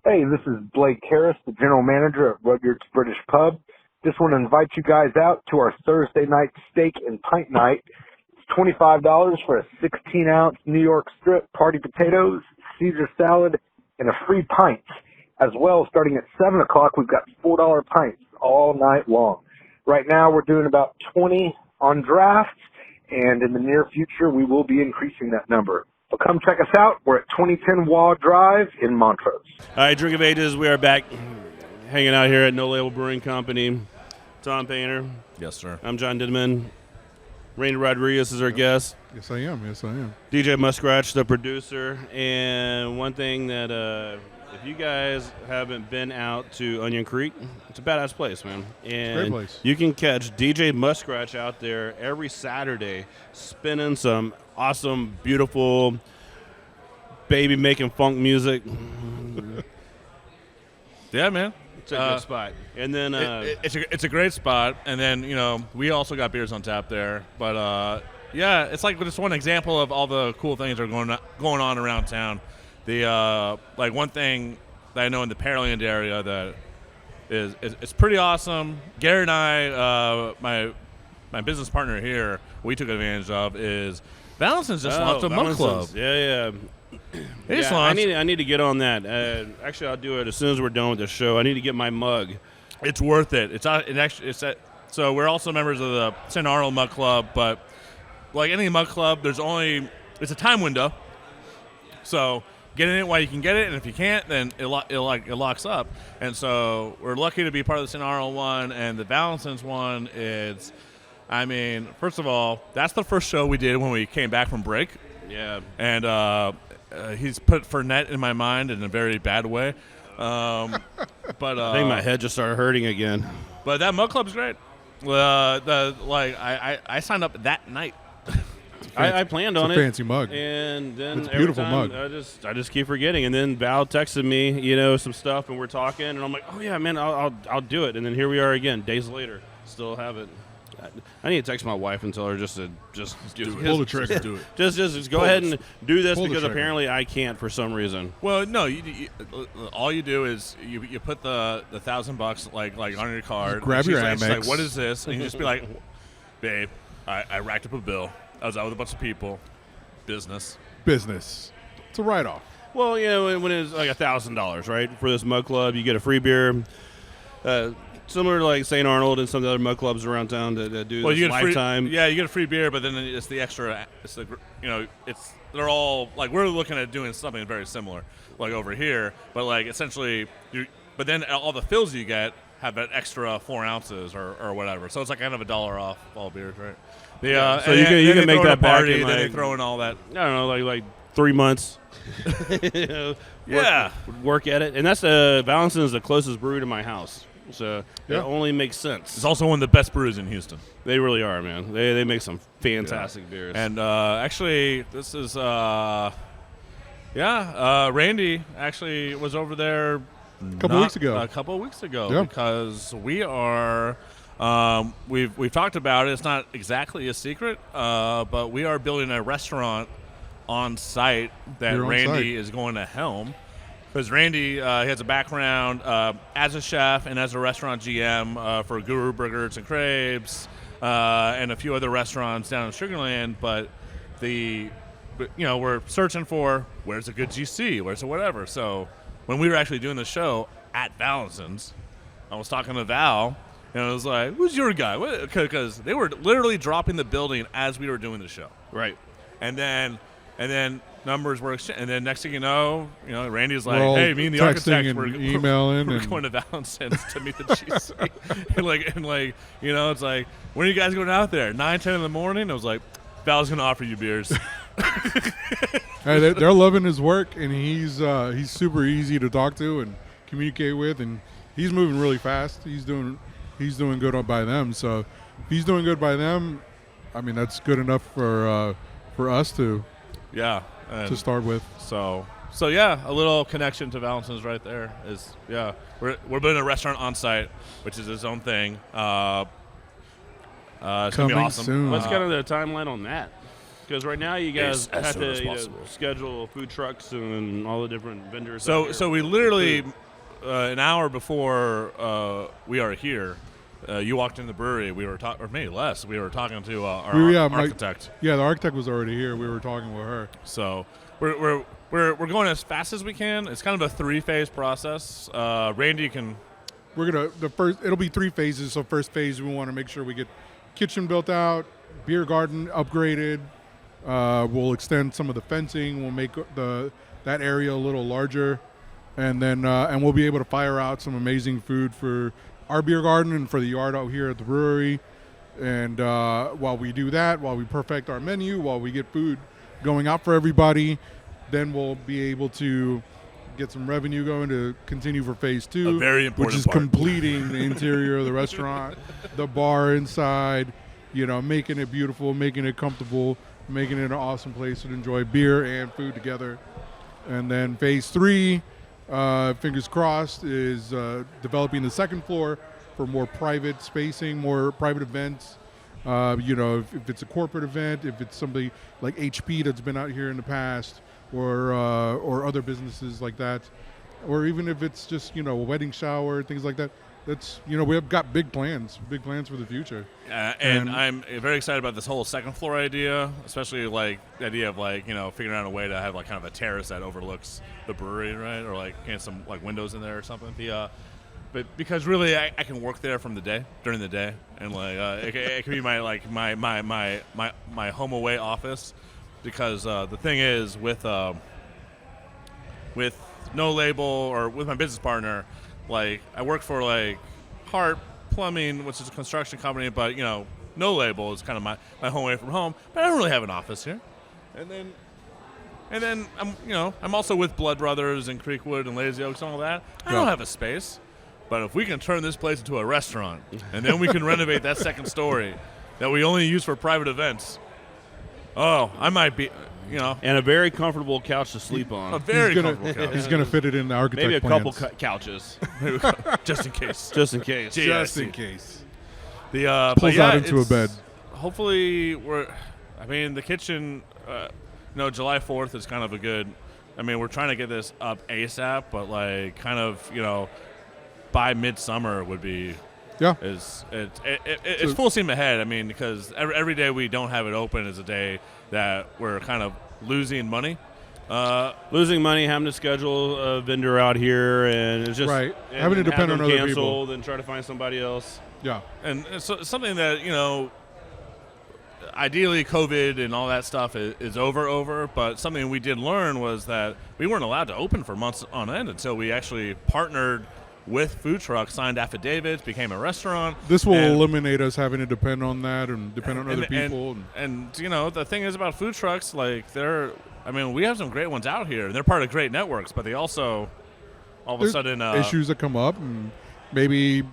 Hey, this is Blake Harris, the general manager at Rudyard's British Pub. Just want to invite you guys out to our Thursday night steak and pint night. It's $25 for a 16-ounce New York strip, party potatoes, Caesar salad, and a free pint. As well, starting at 7 o'clock, we've got $4 pints all night long. Right now, we're doing about 20 on draft, and in the near future, we will be increasing that number. So come check us out. We're at 2010 Wall Drive in Montrose. All right, Drink of Ages, we are back hanging out here at No Label Brewing Company. Tom Painter. Yes, sir. I'm John Didman. Randy Rodriguez is our guest. Yes, I am. Yes, I am. DJ Muskratch, the producer. And one thing that if you guys haven't been out to Onion Creek, it's a badass place, man. And great place. You can catch DJ Muskratch out there every Saturday spinning some awesome, beautiful, baby-making funk music. Yeah, man. It's a good spot. And then it's a great spot. And then, we also got beers on tap there. But, yeah, it's like just one example of all the cool things that are going on around town. The like one thing that I know in the Pearland area that is pretty awesome. Gary and I, my business partner here, we took advantage of is Valencins just launched a mug club. Yeah. I need to get on that. Actually, I'll do it as soon as we're done with the show. I need to get my mug. It's worth it. So we're also members of the St. Arnold Mug Club, but like any mug club, it's a time window. So get in it while you can get it, and if you can't, then it locks up. And so we're lucky to be part of the St. Arnold one, and the Valencins one is, first of all, that's the first show we did when we came back from break. Yeah. And he's put Fernet in my mind in a very bad way. But I think my head just started hurting again. But that mug club's great. I signed up that night. I planned on it. It's a fancy mug. And then it's a beautiful time, mug. I just keep forgetting. And then Val texted me, some stuff, and we're talking, and I'm like, oh yeah, man, I'll do it. And then here we are again, days later, still have it. I need to text my wife and tell her just do it. Pull the trigger. Do it. Just go ahead and do this Pull the because trigger. apparently I can't for some reason. Well, no, all you do is you put the $1,000 like on your card. Just grab your Amex. Amex. Like, what is this? And you just be like, babe, I racked up a bill. I was out with a bunch of people. Business. It's a write-off. Well, when it's like $1,000, right, for this mug club, you get a free beer. Similar to like St. Arnold and some of the other mug clubs around town that do this you get lifetime. you get a free beer, but then it's the extra. They're all like we're looking at doing something very similar, like over here. But like essentially, but then all the fills you get have that extra 4 ounces or whatever. So it's like kind of $1 off all beers, right? So you can make that back party, in then like, they throw in all that. I don't know, like 3 months. Work at it, and that's Valencin is the closest brewery to my house. So it only makes sense. It's also one of the best breweries in Houston. They really are, man. They make some fantastic beers. And actually, this is Randy actually was over there a couple weeks ago Yeah. because we are we've talked about it. It's not exactly a secret, but we are building a restaurant on site that Randy is going to helm. Because Randy he has a background as a chef and as a restaurant GM for Guru Burgers and Crepes and a few other restaurants down in Sugar Land. But we're searching for where's a good GC, where's a whatever. So when we were actually doing the show at Valencins, I was talking to Val, and I was like, "Who's your guy?" Because they were literally dropping the building as we were doing the show. Right. And then numbers were exchanged, and then next thing you know, Randy's like, We're all "Hey, me and the texting architects and we're emailing we're and going to Valencins to meet the GC." and it's like, when are you guys going out there? 9, 10 in the morning. I was like, "Val's going to offer you beers." Hey, they're loving his work, and he's super easy to talk to and communicate with, and he's moving really fast. He's doing good by them. So if he's doing good by them, I mean that's good enough for us to start with. So yeah, a little connection to Valentin's right there is we're building a restaurant on site, which is its own thing. It's gonna be awesome. Soon. What's kind of the timeline on that? Because right now you guys As have soon as to possible. schedule food trucks and all the different vendors. out So here. so we literally an hour before we are here, you walked in the brewery. We were talking, or maybe less. We were talking to our architect. The architect was already here. We were talking with her. So we're going as fast as we can. It's kind of a 3-phase process. Randy can. It'll be 3 phases. So first phase, we want to make sure we get kitchen built out, beer garden upgraded. We'll extend some of the fencing. We'll make that area a little larger, and then we'll be able to fire out some amazing food for our beer garden and for the yard out here at the brewery. And while we do that, while we perfect our menu, while we get food going out for everybody, then we'll be able to get some revenue going to continue for phase 2, A very important which is part. completing the interior of the restaurant, the bar inside, making it beautiful, making it comfortable, making it an awesome place to enjoy beer and food together. And then phase 3, fingers crossed, is developing the second floor for more private spacing, more private events. If it's a corporate event, if it's somebody like HP that's been out here in the past, or other businesses like that, or even if it's just a wedding shower, things like that. That's we have got big plans for the future. And I'm very excited about this whole second floor idea, especially like the idea of figuring out a way to have kind of a terrace that overlooks the brewery, right? Or getting some windows in there or something. But because really I can work there during the day, and it can be my home away office, because the thing is with No Label or with my business partner. I work for Hart Plumbing, which is a construction company, but No Label is kind of my home away from home. But I don't really have an office here. And then I'm also with Blood Brothers and Creekwood and Lazy Oaks and all that. I don't have a space, but if we can turn this place into a restaurant, and then we can renovate that second story that we only use for private events. Oh, I might be. And a very comfortable couch to sleep on. A very comfortable couch. He's going to fit it in the architect Maybe a plans. couple couches. Just in case. Just in case. Just in case. Pulls out into a bed. Hopefully, the kitchen, July 4th is kind of a good, we're trying to get this up ASAP, but by midsummer would be, it's full steam ahead. Because every day we don't have it open is a day that we're kind of losing money. Losing money, having to schedule a vendor out here, and it's just right. and Having to depend have on them other people. canceled and try to find somebody else. Yeah. And so something that ideally COVID and all that stuff is over, but something we did learn was that we weren't allowed to open for months on end until we actually partnered with food trucks, signed affidavits, became a restaurant. This will eliminate us having to depend on that and depend on other people. And the thing is about food trucks, we have some great ones out here, and they're part of great networks, but they also, all of a sudden, issues that come up, and maybe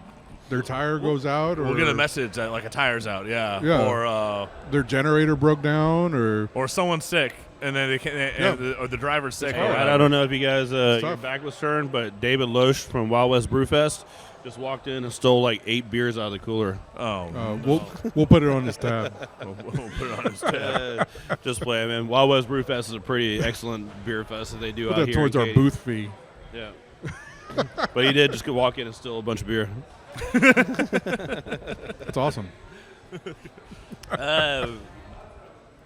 their tire goes out, or we'll get a message that a tire's out, or their generator broke down, or someone's sick. And then or the driver's sick. I don't know if you guys your back was turned, but David Loesch from Wild West Brewfest just walked in and stole 8 beers out of the cooler. Oh, no. We'll put it on his tab. We'll put it on his tab. Just play, man. Wild West Brewfest is a pretty excellent beer fest that they do Put out that here. towards our booth fee. Yeah. But he did just walk in and steal a bunch of beer. That's awesome. All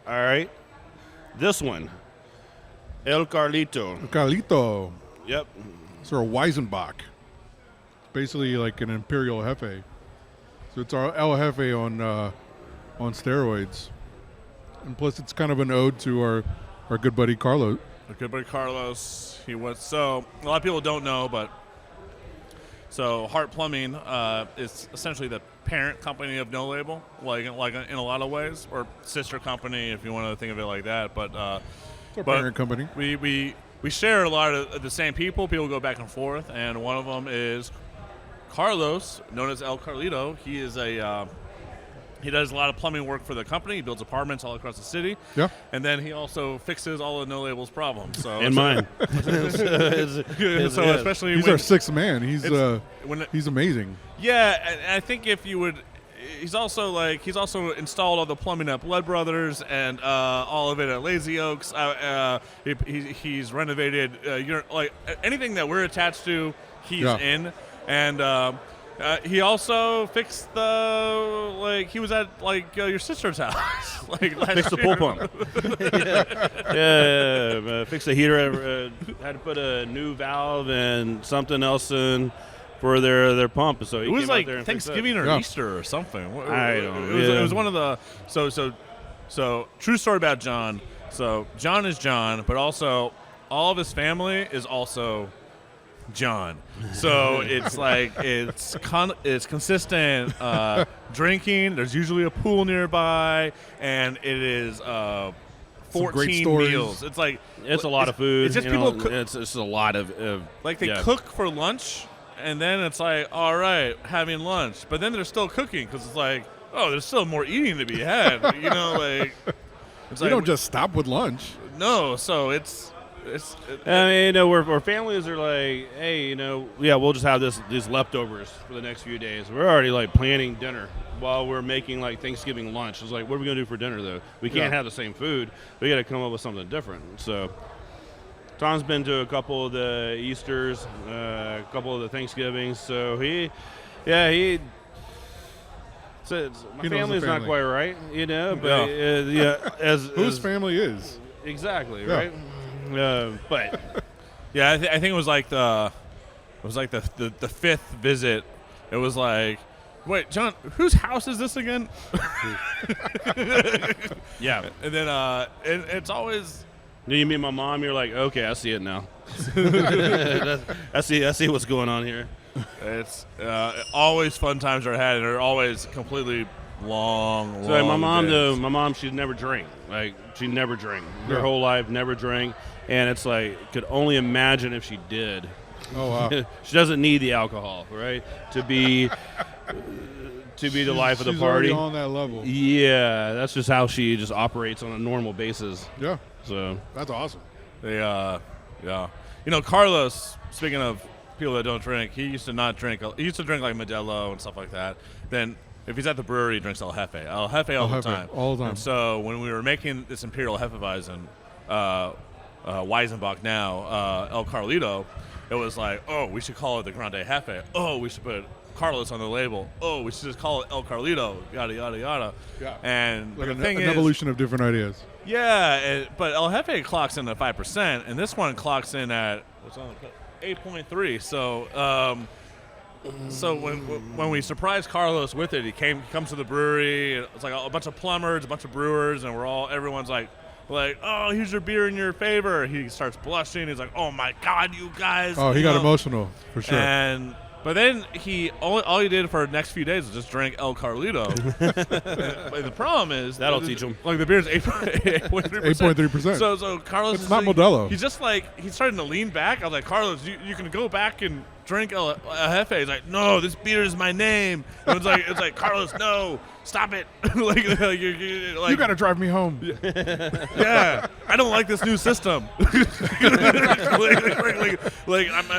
right. This one, El Carlito. Yep. It's our Weizenbach. Basically like an Imperial Jefe. So it's our El Jefe on steroids. And plus it's kind of an ode to our good buddy Carlos. Our good buddy Carlos. So a lot of people don't know, but So Hart Plumbing is essentially the parent company of No Label, like in a lot of ways, or sister company if you want to think of it like that. But It's our parent company. we share a lot of the same people. People go back and forth, and one of them is Carlos, known as El Carlito. He is he does a lot of plumbing work for the company. He builds apartments all across the city. Yeah. And then he also fixes all of No Label's problems. So And mine. so especially He's when, our sixth man. He's amazing. yeah, and I think if you would, he's also installed all the plumbing at Blood Brothers and all of it at Lazy Oaks. He's renovated anything that we're attached to. He's in, and he also fixed he was at your sister's house Fix the pool pump. Fix the heater. Had to put a new valve and something else in for their pump. So he it was came out like there and Thanksgiving or Yeah. Easter or something. I don't know. It was one of the so true story about John. So John is John, but also all of his family is also John. So it's it's consistent drinking. There's usually a pool nearby, and it is 14 stories. meals. It's It's a lot of food. It's just you people. know, it's a lot of They cook for lunch, and then it's all right, having lunch. But then they're still cooking because it's there's still more eating to be had. It's We don't just stop with lunch. no. So it's. I mean, where families are hey, we'll just have these leftovers for the next few days. We're already planning dinner while we're making Thanksgiving lunch. It's what are we gonna do for dinner though? We can't have the same food. We got to come up with something different. So Tom's been to a couple of the Easters, a couple of the Thanksgivings. So my He knows the family's not family. quite right, but Whose family is? exactly Yeah. right. But Yeah, I think it was the fifth visit. It was wait, John, whose house is this again? yeah, And then and it's always you meet my mom. You're like, okay, I see it now. I see what's going on here. it's always fun times are had, and they're always completely long. So my mom days. though, my mom she'd never drink. She never drank her Yeah. whole life, never drank, and it's could only imagine if she did. Oh wow. She doesn't need the alcohol, right? To be the life of the She's party. already on that level. Yeah, that's just how she just operates on a normal basis. Yeah, So that's awesome. They yeah. Carlos, speaking of people that don't drink, he used to not drink. He used to drink Modelo and stuff like that. Then if he's at the brewery, he drinks El Jefe all the time. All the time. And so when we were making this Imperial Hefeweizen, Weizenbach now, El Carlito, it was we should call it the Grande Jefe. Oh, we should put Carlos on the label. Oh, we should just call it El Carlito, yada, yada, yada. Yeah. And Like the an thing is, evolution of different ideas. yeah, but El Jefe clocks in at 5%, and this one clocks in at 8.3. So when we surprised Carlos with it, he comes to the brewery. It's a bunch of plumbers, a bunch of brewers, and everyone's like, oh, here's your beer in your favor. He starts blushing. He's like, oh my God, you guys. Oh, he got emotional for sure. But then all he did for the next few days was just drink El Carlito. But the problem is That'll teach him. The beer's 8.3%. 8.3%. So Carlos It's is not Modelo. He's just he's starting to lean back. I was like, Carlos, you can go back and drink El Jefe. He's like, no, this beer is my name. And it's like Carlos, no, stop it. You got to drive me home. Yeah, I don't like this new system. I'm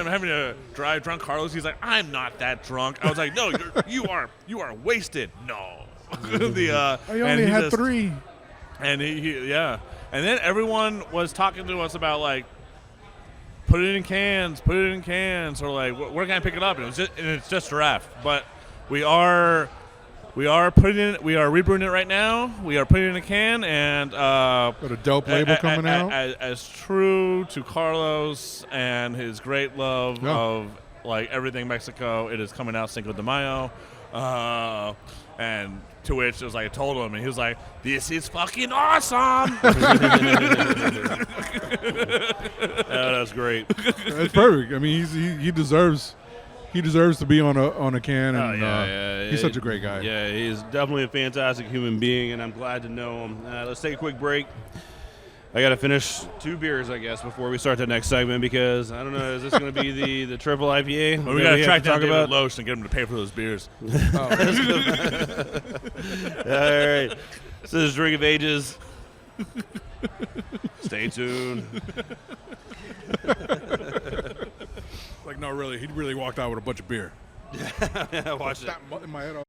having to drive drunk Carlos. He's like, I'm not that drunk. I was like, no, you are wasted. No. I only had 3. And and then everyone was talking to us about put it in cans, or where can I pick it up? And it's just draft, but we are rebrewing it right now. We are putting it in a can, and Got a dope label coming out. As true to Carlos and his great love of everything Mexico, it is coming out Cinco de Mayo, and to which it was I told him, and he was like, "This is fucking awesome." That's great. That's perfect. I mean, he deserves he deserves to be on a can, and yeah. he's such a great guy. Yeah, he's definitely a fantastic human being, and I'm glad to know him. Let's take a quick break. I got to finish 2 beers, I guess, before we start the next segment, because I don't know, is this going to be the triple IPA? Well, we got to track down David Loesch and get him to pay for those beers. All right. So this is Drink of Ages. Stay tuned. Like, no, really, he really walked out with a bunch of beer. Yeah, watch it. In my head.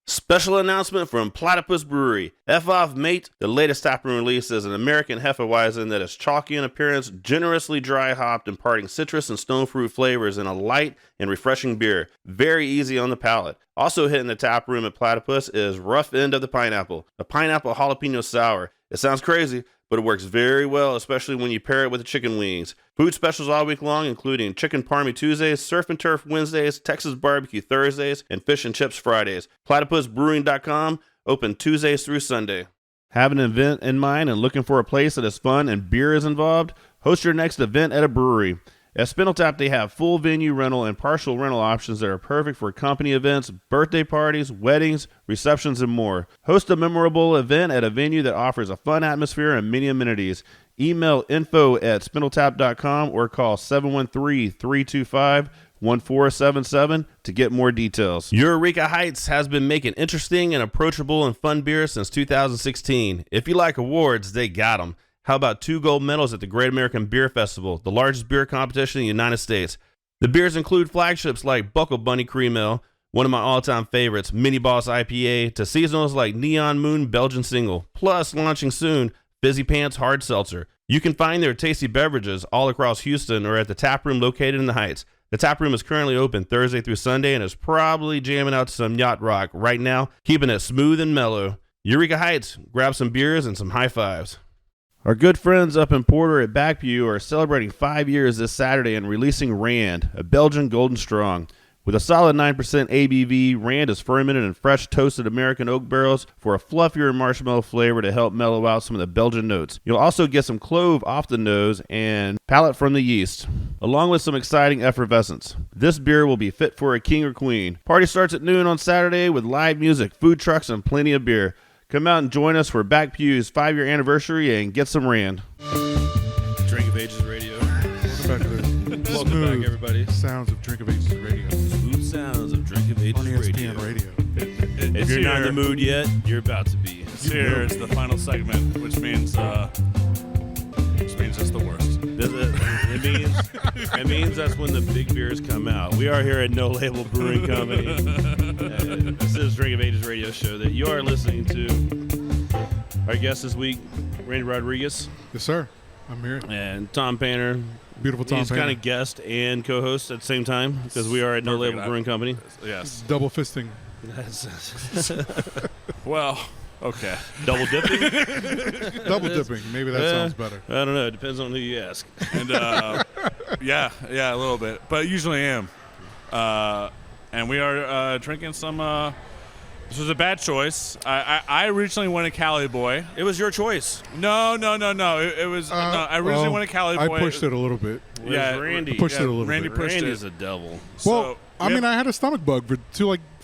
Special announcement from Platypus Brewery. F off, mate. The latest taproom release is an American Hefeweizen that is chalky in appearance, generously dry hopped, imparting citrus and stone fruit flavors in a light and refreshing beer. Very easy on the palate. Also hitting the taproom at Platypus is Rough End of the Pineapple, a pineapple jalapeno sour. It sounds crazy, but it works very well, especially when you pair it with the chicken wings. Food specials all week long, including Chicken Parmy Tuesdays, Surf and Turf Wednesdays, Texas Barbecue Thursdays, and Fish and Chips Fridays. PlatypusBrewing.com, open Tuesdays through Sunday. Have an event in mind and looking for a place that is fun and beer is involved? Host your next event at a brewery. At Spindletap, they have full venue rental and partial rental options that are perfect for company events, birthday parties, weddings, receptions, and more. Host a memorable event at a venue that offers a fun atmosphere and many amenities. Email info@spindletap.com or call 713-325-1477 to get more details. Eureka Heights has been making interesting and approachable and fun beer since 2016. If you like awards, they got them. How about 2 gold medals at the Great American Beer Festival, the largest beer competition in the United States? The beers include flagships like Buckle Bunny Cream Ale, one of my all-time favorites, Mini Boss IPA, to seasonals like Neon Moon Belgian Single, plus launching soon, Fizzy Pants Hard Seltzer. You can find their tasty beverages all across Houston or at the taproom located in the Heights. The taproom is currently open Thursday through Sunday and is probably jamming out to some yacht rock right now, keeping it smooth and mellow. Eureka Heights, grab some beers and some high fives. Our good friends up in Porter at Backview are celebrating 5 years this Saturday and releasing Rand, a Belgian Golden Strong. With a solid 9% ABV, Rand is fermented in fresh toasted American oak barrels for a fluffier marshmallow flavor to help mellow out some of the Belgian notes. You'll also get some clove off the nose and palate from the yeast, along with some exciting effervescence. This beer will be fit for a king or queen. Party starts at noon on Saturday with live music, food trucks, and plenty of beer. Come out and join us for Backview's 5-year anniversary and get some Rand. Drink of Ages Radio. Welcome back to the Welcome back, everybody. Sounds of Drink of Ages Radio. Smooth sounds of Drink of Ages On ESPN Radio. If you're not in the mood yet, you're about to be. Here is the final segment, which means it's the worst. It means that's when the big beers come out. We are here at No Label Brewing Company. This is Drink of Ages Radio show that you are listening to. Our guest this week, Randy Rodriguez. Yes, sir. I'm here. And Tom Painter. Beautiful Tom He's Painter. kind of guest and co-host at the same time because we are at No Label Brewing Company. Yes. Double fisting. Well, okay. Double dipping? Double dipping. Maybe that sounds better. I don't know. It depends on who you ask. And yeah, a little bit, but usually am. And we are drinking some. This was a bad choice. I originally wanted Cali Boy. It was your choice. No. It was. No, I originally wanted Cali Boy. I pushed it a little bit. Yeah, Randy. Pushed it a little Randy bit. pushed Randy's it. a devil. Well, I mean, I had a stomach bug for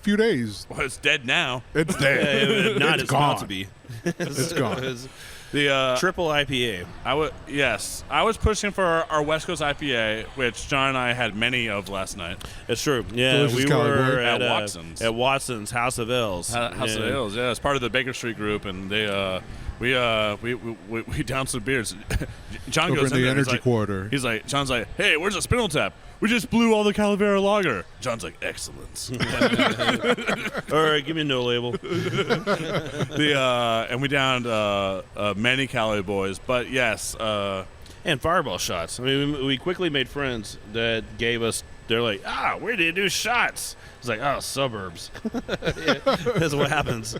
few days. Well, it's dead now. It's dead. Not It's it's about gone. to be. It's gone. It's The triple IPA. I was pushing for our West Coast IPA, which John and I had many of last night. It's true. Yeah, Delicious we Cali were Boy. At at Watson's. At Watson's House of L's. House of Hills, yeah, it's part of the Baker Street group, and they we downed some beers. John Over goes in the there, energy quarter. John's like, hey, where's the Spindle Tap? We just blew all the Calavera lager. John's like, excellence. All right, give me a No Label. And we downed many Cali Boys, but yes. And fireball shots. I mean, we quickly made friends that gave us. They're like, where do you do shots? It's like, suburbs. That's what happens.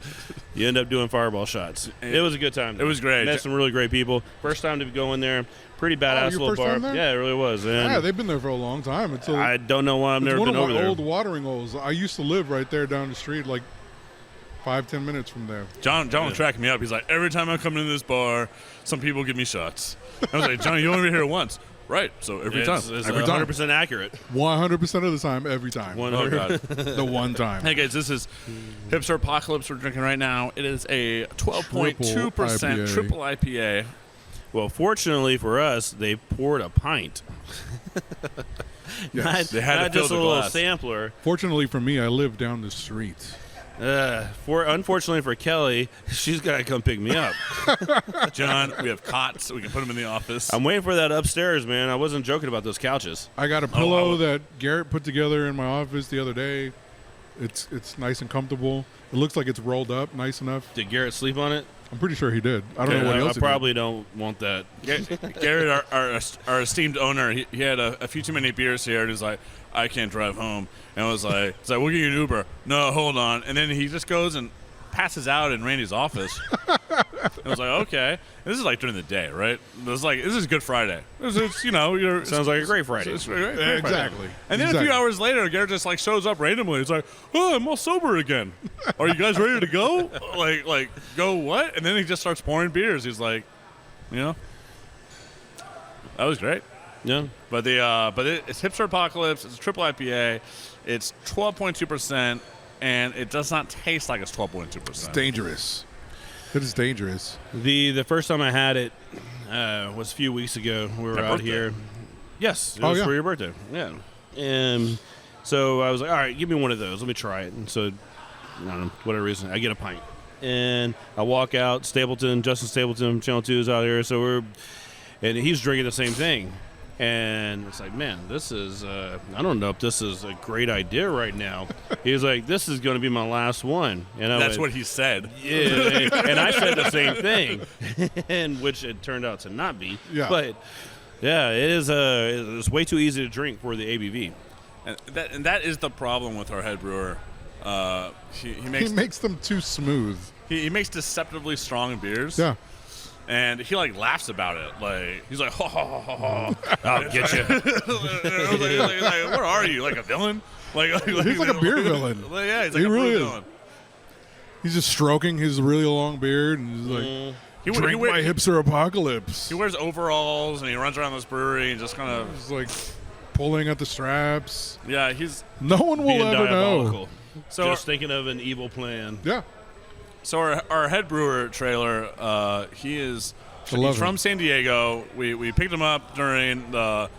You end up doing fireball shots. It was a good time. It was great. Met some really great people. First time to go in there. Pretty badass your little first bar. time there? Yeah, it really was. And Yeah, they've been there for a long time. I don't know why I've never one been of over my there. old watering holes. I used to live right there down the street, like 5-10 minutes from there. John was tracking me up. He's like, every time I come into this bar, some people give me shots. I was like, John, you only been here once. Right. So every time. It's Every time. 100% accurate. 100% of the time, every time. Oh, God. The one time. Hey, guys, this is Hipster Apocalypse we're drinking right now. It is a 12.2% triple IPA. Well, fortunately for us, they poured a pint. Yes. They had not to fill just the a little glass. sampler. Fortunately for me, I live down the street. Unfortunately for Kelly, she's got to come pick me up. John, we have cots. We can put them in the office. I'm waiting for that upstairs, man. I wasn't joking about those couches. I got a pillow that Garrett put together in my office the other day. It's nice and comfortable. It looks like it's rolled up nice enough. Did Garrett sleep on it? I'm pretty sure he did. I don't know what else I probably don't want that. Garrett, our esteemed owner, he had a few too many beers here, and he's like, I can't drive home. And I was like, we'll get you an Uber. No, hold on. And then he just goes and passes out in Randy's office. I was like, okay. And this is like during the day, right? This is Good Friday. It's Sounds like a great Friday. It's great Friday. Exactly. And then a few hours later, Garrett just like shows up randomly. He's like, "Oh, I'm all sober again. Are you guys ready to go? like go what?" And then he just starts pouring beers. He's like, that was great. Yeah. But it's Hipster Apocalypse. It's a triple IPA. It's 12.2%, and it does not taste like it's 12.2%. It's dangerous. It is dangerous. The first time I had it was a few weeks ago. We were out here. Yes, it was for your birthday. Yeah. And so I was like, all right, give me one of those. Let me try it. And so, I don't know, whatever reason, I get a pint. And I walk out. Justin Stapleton, Channel 2 is out here. And he's drinking the same thing. And it's like, man, this is, I don't know if this is a great idea right now. He was like, this is going to be my last one. And that's what he said. Yeah, and I said the same thing, and which it turned out to not be. Yeah. But, yeah, it's way too easy to drink for the ABV. And that is the problem with our head brewer. He makes them too smooth. He makes deceptively strong beers. Yeah. And he like laughs about it. Like he's like, I'll get you. I was like, where are you? Like a villain? He's like a beer villain. Yeah, he's like He a really beer is. villain. He's just stroking his really long beard and he's like, drink my Hipster Apocalypse. He wears overalls and he runs around this brewery and just kind of He's like pulling at the straps. Yeah, he's no one will being ever diabolical. know. So just thinking of an evil plan. Yeah. So our head brewer trailer, he's from San Diego. We picked him up during the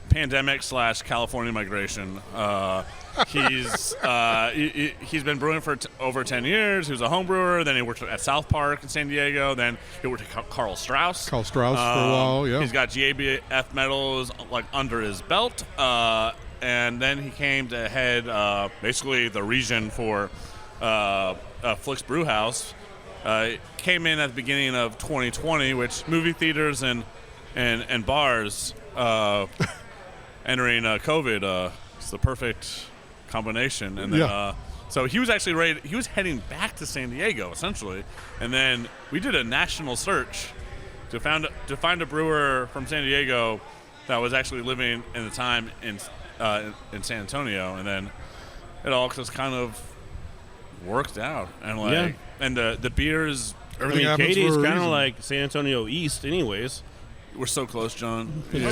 pandemic / California migration. He's been brewing for over 10 years. He was a home brewer. Then he worked at South Park in San Diego. Then he worked at Carl Strauss. For a while, yeah. He's got GABF medals like under his belt. And then he came to head basically the region for Flick's Brewhouse. Came in at the beginning of 2020, which movie theaters and bars entering COVID, it's the perfect combination. And then, so he was actually ready. He was heading back to San Diego essentially, and then we did a national search to find a brewer from San Diego that was actually living in the time in San Antonio, and then it all just kind of worked out. And and the beers. Katie's kind of like San Antonio East, anyways. We're so close, John. We're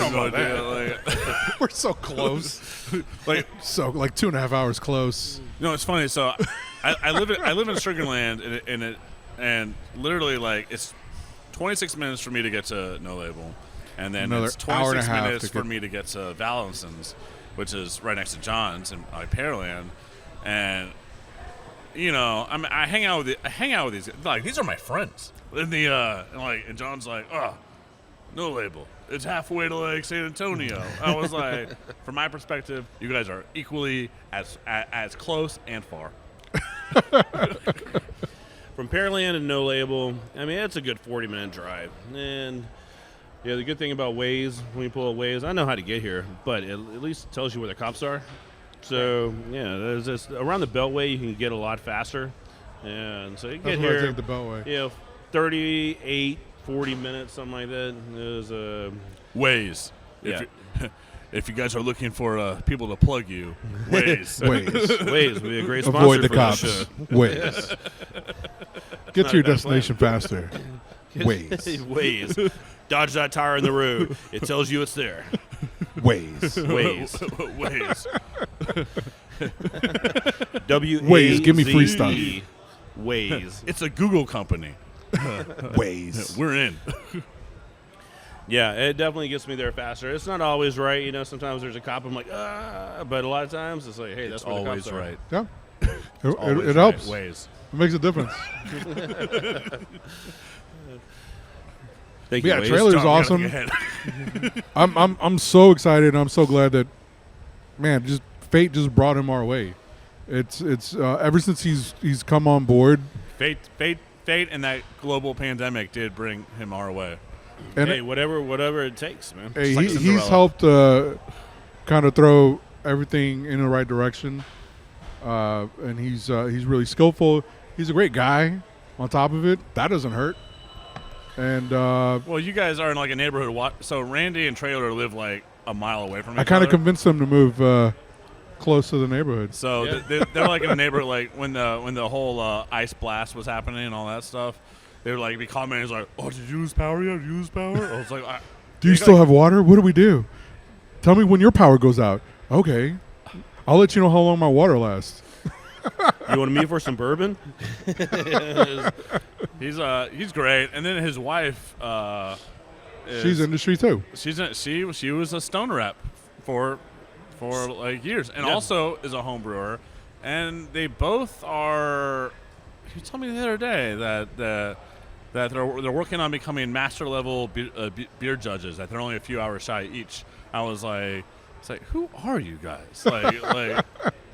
so close. like 2.5 hours close. It's funny. So I live in Sugarland, and literally like it's 26 minutes for me to get to No Label, and then Another it's 26 minutes for me to get to Valencin's, which is right next to John's in Pearland, and I hang out with these like these are my friends. And and John's like, oh, No Label. It's halfway to like San Antonio. I was like, from my perspective, you guys are equally as close and far. From Pearland and No Label, it's a good 40-minute drive. And the good thing about Waze, when you pull a Waze, I know how to get here, but it at least tells you where the cops are. So there's this around the Beltway you can get a lot faster, and so you can get here. I take the Beltway. 38, 40 minutes, something like that. There's a Waze. Yeah. If you guys are looking for people to plug you, Waze. Waze would be a great sponsor. Avoid the for cops. this show. Waze. Get to your destination faster. Waze. Waze. Dodge that tire in the road. It tells you it's there. Waze. Waze. Waze, give me free stuff. Waze. It's a Google company. Waze. We're in. Yeah, it definitely gets me there faster. It's not always right, you know. Sometimes there's a cop. I'm like, but a lot of times it's like, hey, that's where the always cops are. right. Yeah. Always It helps. right. Ways. It makes a difference. Thank you. Yeah, Waze. trailer's John, awesome. we gotta get ahead. I'm so excited. And I'm so glad that, man, just fate just brought him our way. It's ever since he's come on board. Fate, and that global pandemic did bring him our way. And Hey, whatever it takes, man. hey, like he's Cinderella. helped kind of throw everything in the right direction. And he's really skillful. He's a great guy. On top of it, that doesn't hurt. And Well, you guys are in like a neighborhood. So Randy and Trailer live like a mile away from each I kind of other. convinced them to move close to the neighborhood. So Yeah. they're like in a neighborhood. Like when the whole ice blast was happening and all that stuff, they would like be commenting like, "Oh, did you lose power yet? Did you lose power?" I was like, Do you still have water? What do we do? Tell me when your power goes out. Okay. I'll let you know how long my water lasts. You want to meet for some bourbon? He's great. And then his wife, She's industry too. she was a stone rep for like years, and Yeah. also is a home brewer. And they both are. You told me the other day that they're working on becoming master level beer judges. That they're only a few hours shy each. I was like, it's like, who are you guys? like,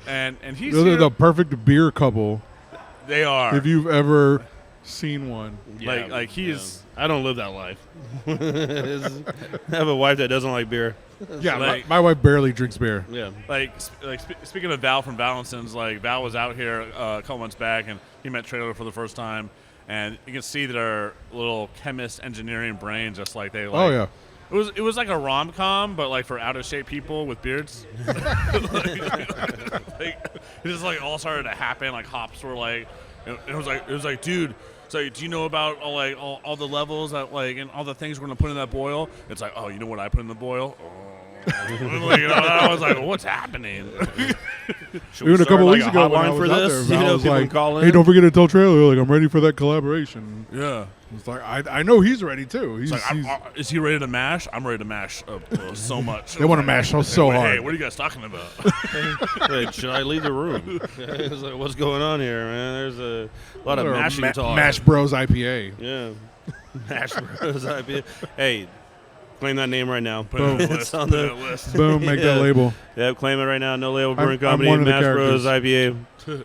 and he's They're here. the perfect beer couple They are. if you've ever seen one. Like he's. I don't live that life. I have a wife that doesn't like beer. Yeah, Like- my wife barely drinks beer. Yeah. Speaking of Val from Valinson's, like Val was out here a couple months back, and he met Trailer for the first time, and you can see their little chemist engineering brain, just like they. Like, Oh yeah. It was like a rom-com, but like for out of shape people with beards. Like, it just like all started to happen. Like hops were like, it was like, dude. So do you know about all the levels that like and all the things we're gonna put in that boil? It's like, oh, you know what I put in the boil? Like, I was like, what's happening? Even a couple like weeks a ago when I hotline was for out this? there, You Val know, was people like, call in? "Hey, don't forget to tell Trailer like I'm ready for that collaboration." Yeah. It's like I know he's ready too. He's, It's like, he's is he ready to mash? I'm ready to mash so much. They wanna mash so Hey, hard. what are you guys talking about? Wait, should I leave the room? It's like, what's going on here, man? There's a lot of or mashing talk. Mash Bros IPA. Yeah. Mash Bros IPA. Hey, claim that name right now. Boom. It's on the list. Boom, make that Yeah. label. Yep, claim it right now. No Label I'm Brewing Company. one of the Mash Bros characters. IPA.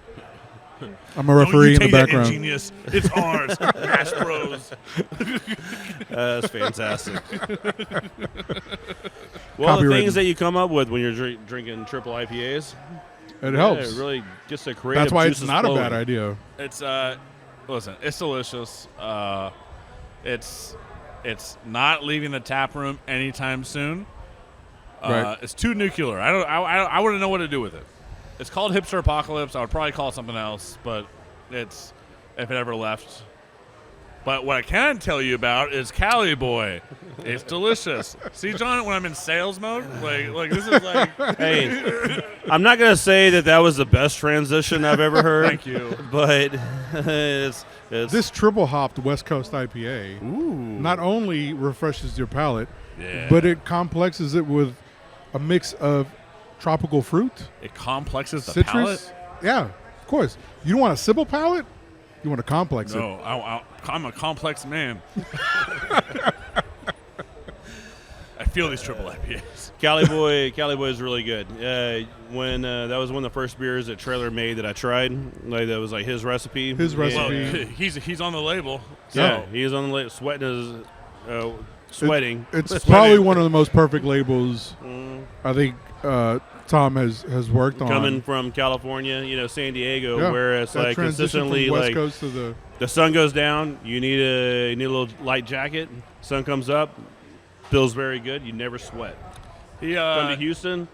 I'm a referee in the Don't you take that, background. Ingenious. It's ours. Mash Bros. That's fantastic. Well, the Copywritten. things that you come up with when you're drinking triple IPAs, It helps. it really gets the creative That's why it's juices not flowing. a bad idea. It's listen, it's delicious. It's not leaving the tap room anytime soon. Right. It's too nuclear. I wouldn't know what to do with it. It's called Hipster Apocalypse. I would probably call it something else, but it's if it ever left. But what I can tell you about is Cali Boy. It's delicious. See, John, when I'm in sales mode, like this is like. Hey, I'm not gonna say that was the best transition I've ever heard. Thank you. But it's This triple hopped West Coast IPA not only refreshes your palate, Yeah. but it complexes it with a mix of tropical fruit, It complexes the citrus. palate. Yeah, of course. You don't want a simple palate. You want to complex it. No, I'm a complex man. I feel these triple IPAs. Cali Boy is really good. When that was one of the first beers that Trailer made that I tried. Like that was like his recipe. His recipe. Well, he's on the label. So. Yeah, he is on the sweating his sweating. It's probably one of the most perfect labels I think Tom has worked on. Coming from California, San Diego, Yeah, where it's that like transition from consistently West like Coast to the sun goes down, you need a little light jacket. Sun comes up, feels very good. You never sweat. He, Come to Houston,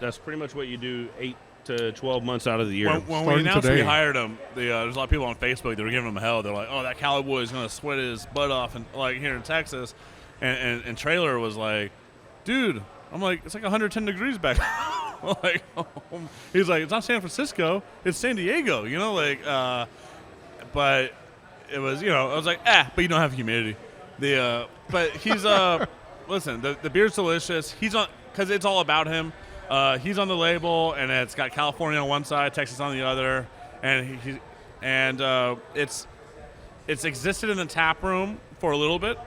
that's pretty much what you do 8 to 12 months out of the year. when we Starting announced we today. hired him, there's a lot of people on Facebook that were giving him hell. They're like, "Oh, that Cali Boy is gonna sweat his butt off," and like here in Texas, and Trailer was like, "Dude, I'm like, it's like 110 degrees back. Like, he's like, it's not San Francisco, it's San Diego, you know, like, but it was, you know, I was like, but you don't have humidity. But he's, listen, the beer's delicious. He's on, because it's all about him. He's on the label, and it's got California on one side, Texas on the other, and it's existed in the tap room for a little bit,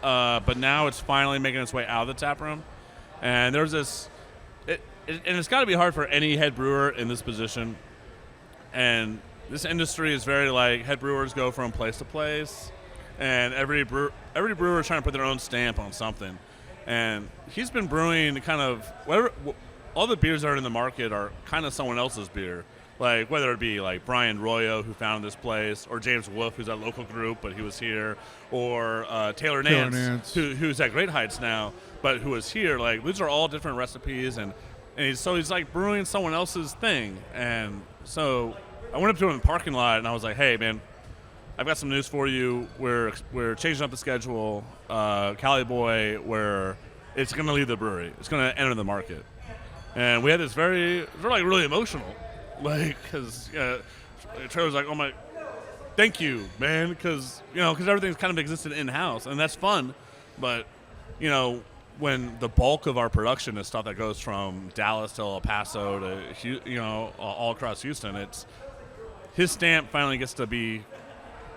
but now it's finally making its way out of the tap room. And there's this, and it's got to be hard for any head brewer in this position. And this industry is very like head brewers go from place to place, and every brewer is trying to put their own stamp on something. And he's been brewing kind of all the beers that are in the market are kind of someone else's beer. Like whether it be like Brian Royo, who founded this place, or James Wolfe, who's a local group, but he was here, or Taylor Nance. Who's at Great Heights now, but who was here. Like these are all different recipes, and he's like brewing someone else's thing. And so I went up to him in the parking lot, and I was like, "Hey, man, I've got some news for you. We're changing up the schedule. Cali Boy, where it's going to leave the brewery. It's going to enter the market." And we had this we're like really emotional. Like, because Trailer's like, "Oh my, thank you, man," because everything's kind of existed in house, and that's fun. But when the bulk of our production is stuff that goes from Dallas to El Paso to all across Houston, it's his stamp finally gets to be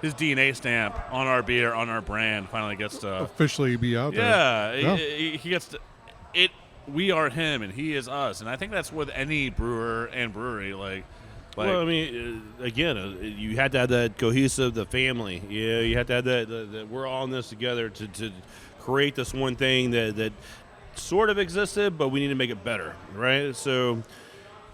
his DNA stamp on our beer, on our brand. Finally gets to officially be out there. Yeah, he gets to it. We are him, and he is us, and I think that's with any brewer and brewery. Well, I mean, again, you had to have that cohesive, the family. Yeah, you had to have that we're all in this together to create this one thing that sort of existed, but we need to make it better, right? So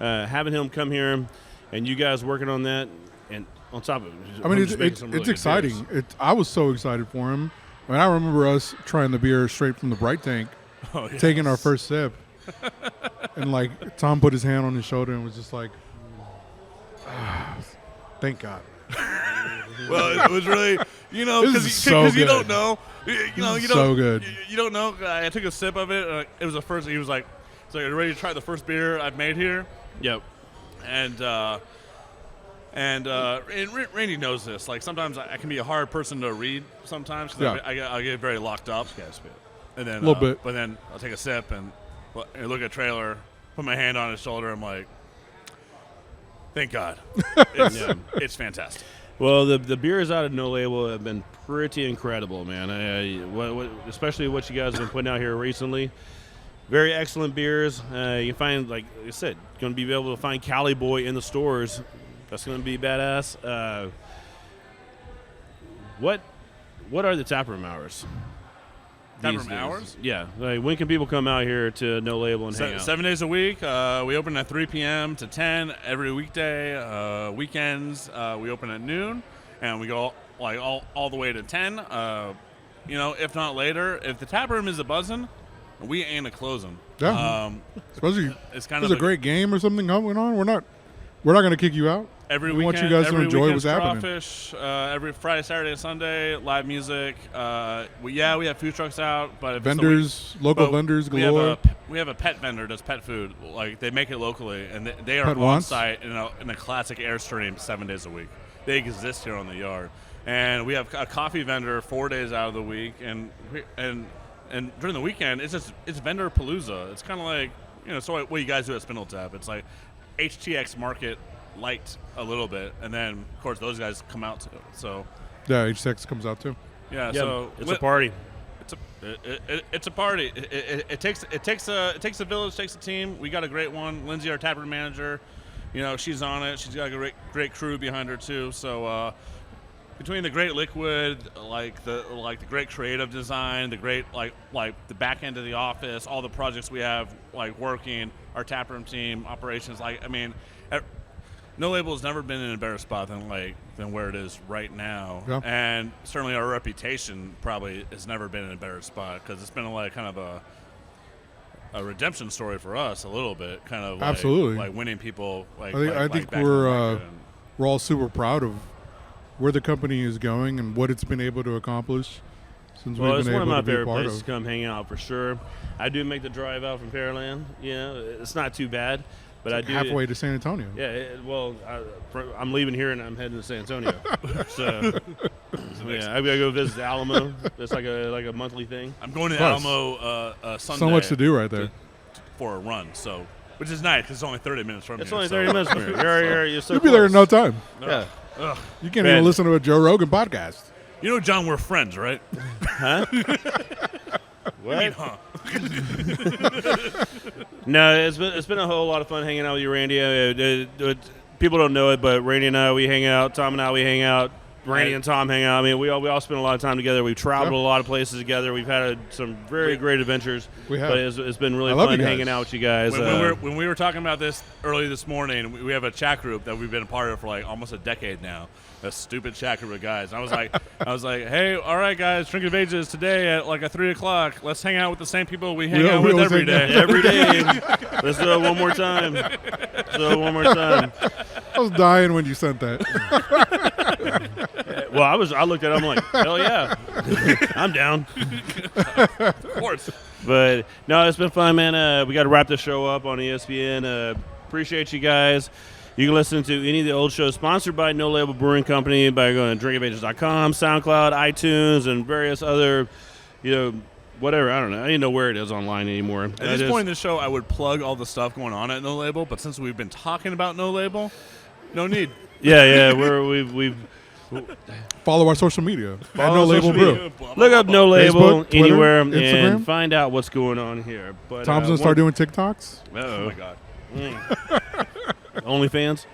having him come here and you guys working on that, and on top of it, I mean, it's exciting. I was so excited for him. I mean, I remember us trying the beer straight from the Bright Tank. Oh, yes. Taking our first sip, and like Tom put his hand on his shoulder and was just like, "Thank God." Well, it was really, because you don't know, so good. You don't know. I took a sip of it. It was the first. He was like, "So you're ready to try the first beer I've made here?" Yep. And Randy knows this. Like sometimes I can be a hard person to read sometimes because I get very locked up. And then, a little bit. But then I'll take a sip and look at Trailer, put my hand on his shoulder. I'm like, thank God. It's fantastic. Well, the beers out of No Label have been pretty incredible, man. Especially what you guys have been putting out here recently. Very excellent beers. You find, like I said, going to be able to find Cali Boy in the stores. That's going to be badass. What are the taproom hours? Taproom hours? Yeah. Like, when can people come out here to No Label and hang out? 7 days a week. We open at 3 p.m. to 10 every weekday. Weekends, we open at noon, and we go all the way to 10. If not later. If the taproom is a buzzing, we ain't a closing. Yeah. Especially it's kind there's of a great game or something going on. We're not going to kick you out. We want you guys to enjoy what's happening. Crawfish, every Friday, Saturday, and Sunday, live music. We have food trucks out, but local vendors galore. We have a pet vendor does pet food. Like they make it locally, and they are Pet on once? site in a classic Airstream 7 days a week. They exist here on the yard, and we have a coffee vendor 4 days out of the week, and during the weekend it's vendor palooza. It's kind of like so what you guys do at Spindle Tap. It's like HTX Market light a little bit, and then of course those guys come out too. So yeah, HTX comes out too. Yeah, so it's a party. It's a party. It takes a village, takes a team. We got a great one. Lindsay, our taproom manager, she's on it. She's got a great crew behind her too. So between the great liquid, like the great creative design, the great like the back end of the office, all the projects we have working, our taproom team, operations. No Label has never been in a better spot than where it is right now, and certainly our reputation probably has never been in a better spot because it's been kind of a redemption story for us a little bit, kind of absolutely winning people. I think we're all super proud of where the company is going and what it's been able to accomplish, Since Well, we've it's been one of able my to be favorite part places of. to come hang out for sure. I do make the drive out from Pearland. You know, it's not too bad, but I do Halfway to San Antonio. Yeah, I'm leaving here and I'm heading to San Antonio. so yeah, I gotta go visit the Alamo. That's like a monthly thing. I'm going to Plus, Alamo Sunday. So much to do right there. For a run, so which is nice because it's only 30 minutes from It's here. only 30 minutes from here. You're so You'll be there in no close. time. Yeah. Ugh. You can't Man. even listen to a Joe Rogan podcast. You know, John, we're friends, right? Huh? I mean, huh? No, it's been a whole lot of fun hanging out with you, Randy. People don't know it, but Randy and I, we hang out. Tom and I, we hang out. Randy and Tom hang out. I mean, we all spend a lot of time together. We've traveled a lot of places together. We've had some very great adventures. We have. But it's been really I love fun you guys. hanging out with you guys. When we were talking about this early this morning, we have a chat group that we've been a part of for like almost a decade now. A stupid chat group of guys. And I was like, hey, all right, guys, Drink of Ages today at like at 3:00. Let's hang out with the same people we hang out with always every hang day. every day. Let's do it one more time. I was dying when you sent that. Well, I looked at it, I'm like, hell yeah. I'm down. Of course. But no, it's been fun, man. We got to wrap this show up on ESPN. Appreciate you guys. You can listen to any of the old shows sponsored by No Label Brewing Company by going to drinkofages.com, SoundCloud, iTunes, and various other, whatever. I don't know. I don't even know where it is online anymore. At this point in the show, I would plug all the stuff going on at No Label, but since we've been talking about No Label, no need. Yeah. We've Follow our social media. At Follow No our Label social Brew. media. Look up No Label Facebook, Twitter, anywhere Instagram. and find out what's going on here. But Tom's going to start doing TikToks. Oh, my God. OnlyFans.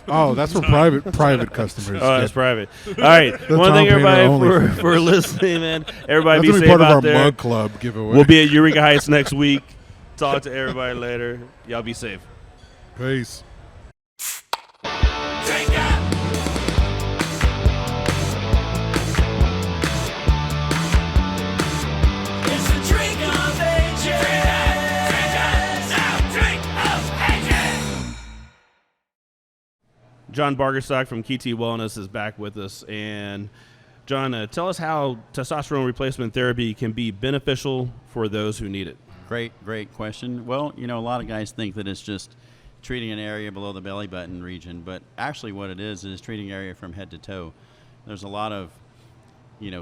Oh, that's for private customers. Oh, that's private. All right. Want to thank Tom Painter everybody for listening, man. Everybody That's be going to be safe part of out our there. mug club giveaway. We'll be at Eureka Heights next week. Talk to everybody later. Y'all be safe. Peace. It's a drink of ages. John Bargerstock from KT Wellness is back with us. And, John, tell us how testosterone replacement therapy can be beneficial for those who need it. Great question. Well, a lot of guys think that it's just treating an area below the belly button region, but actually what it is treating area from head to toe. There's a lot of,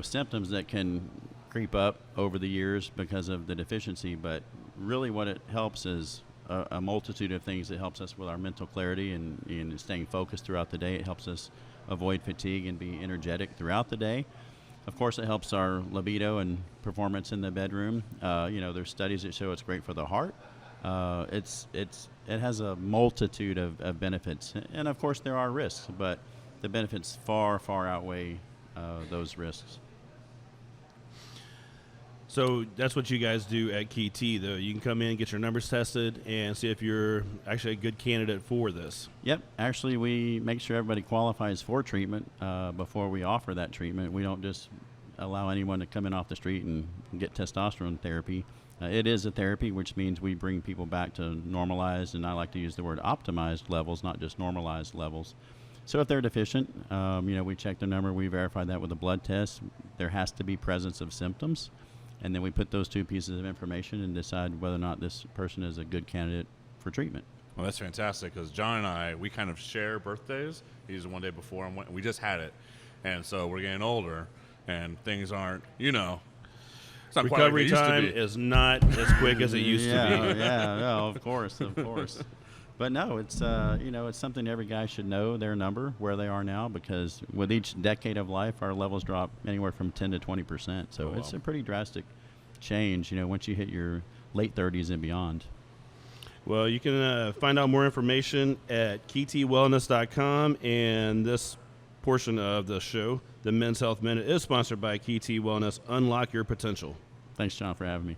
symptoms that can creep up over the years because of the deficiency, but really what it helps is a multitude of things. It helps us with our mental clarity and staying focused throughout the day. It helps us avoid fatigue and be energetic throughout the day. Of course, it helps our libido and performance in the bedroom. There's studies that show it's great for the heart. It has a multitude of benefits, and of course there are risks, but the benefits far outweigh those risks. So that's what you guys do at KT, though. You can come in, get your numbers tested, and see if you're actually a good candidate for this. Yep. Actually, we make sure everybody qualifies for treatment before we offer that treatment. We don't just allow anyone to come in off the street and get testosterone therapy. It is a therapy, which means we bring people back to normalized, and I like to use the word optimized levels, not just normalized levels. So if they're deficient, we check their number. We verify that with a blood test. There has to be presence of symptoms. And then we put those two pieces of information and decide whether or not this person is a good candidate for treatment. Well, that's fantastic because John and I, we kind of share birthdays. He's one day before, and we just had it. And so we're getting older, and things aren't, it's not quite like Recovery it used to time be. is not as quick as it used to be. Yeah, of course. But no, it's it's something every guy should know their number, where they are now, because with each decade of life, our levels drop anywhere from 10 to 20%. So it's a pretty drastic change, once you hit your late 30s and beyond. Well, you can find out more information at ktwellness.com, and this portion of the show, the Men's Health Minute, is sponsored by KT Wellness. Unlock your potential. Thanks, John, for having me.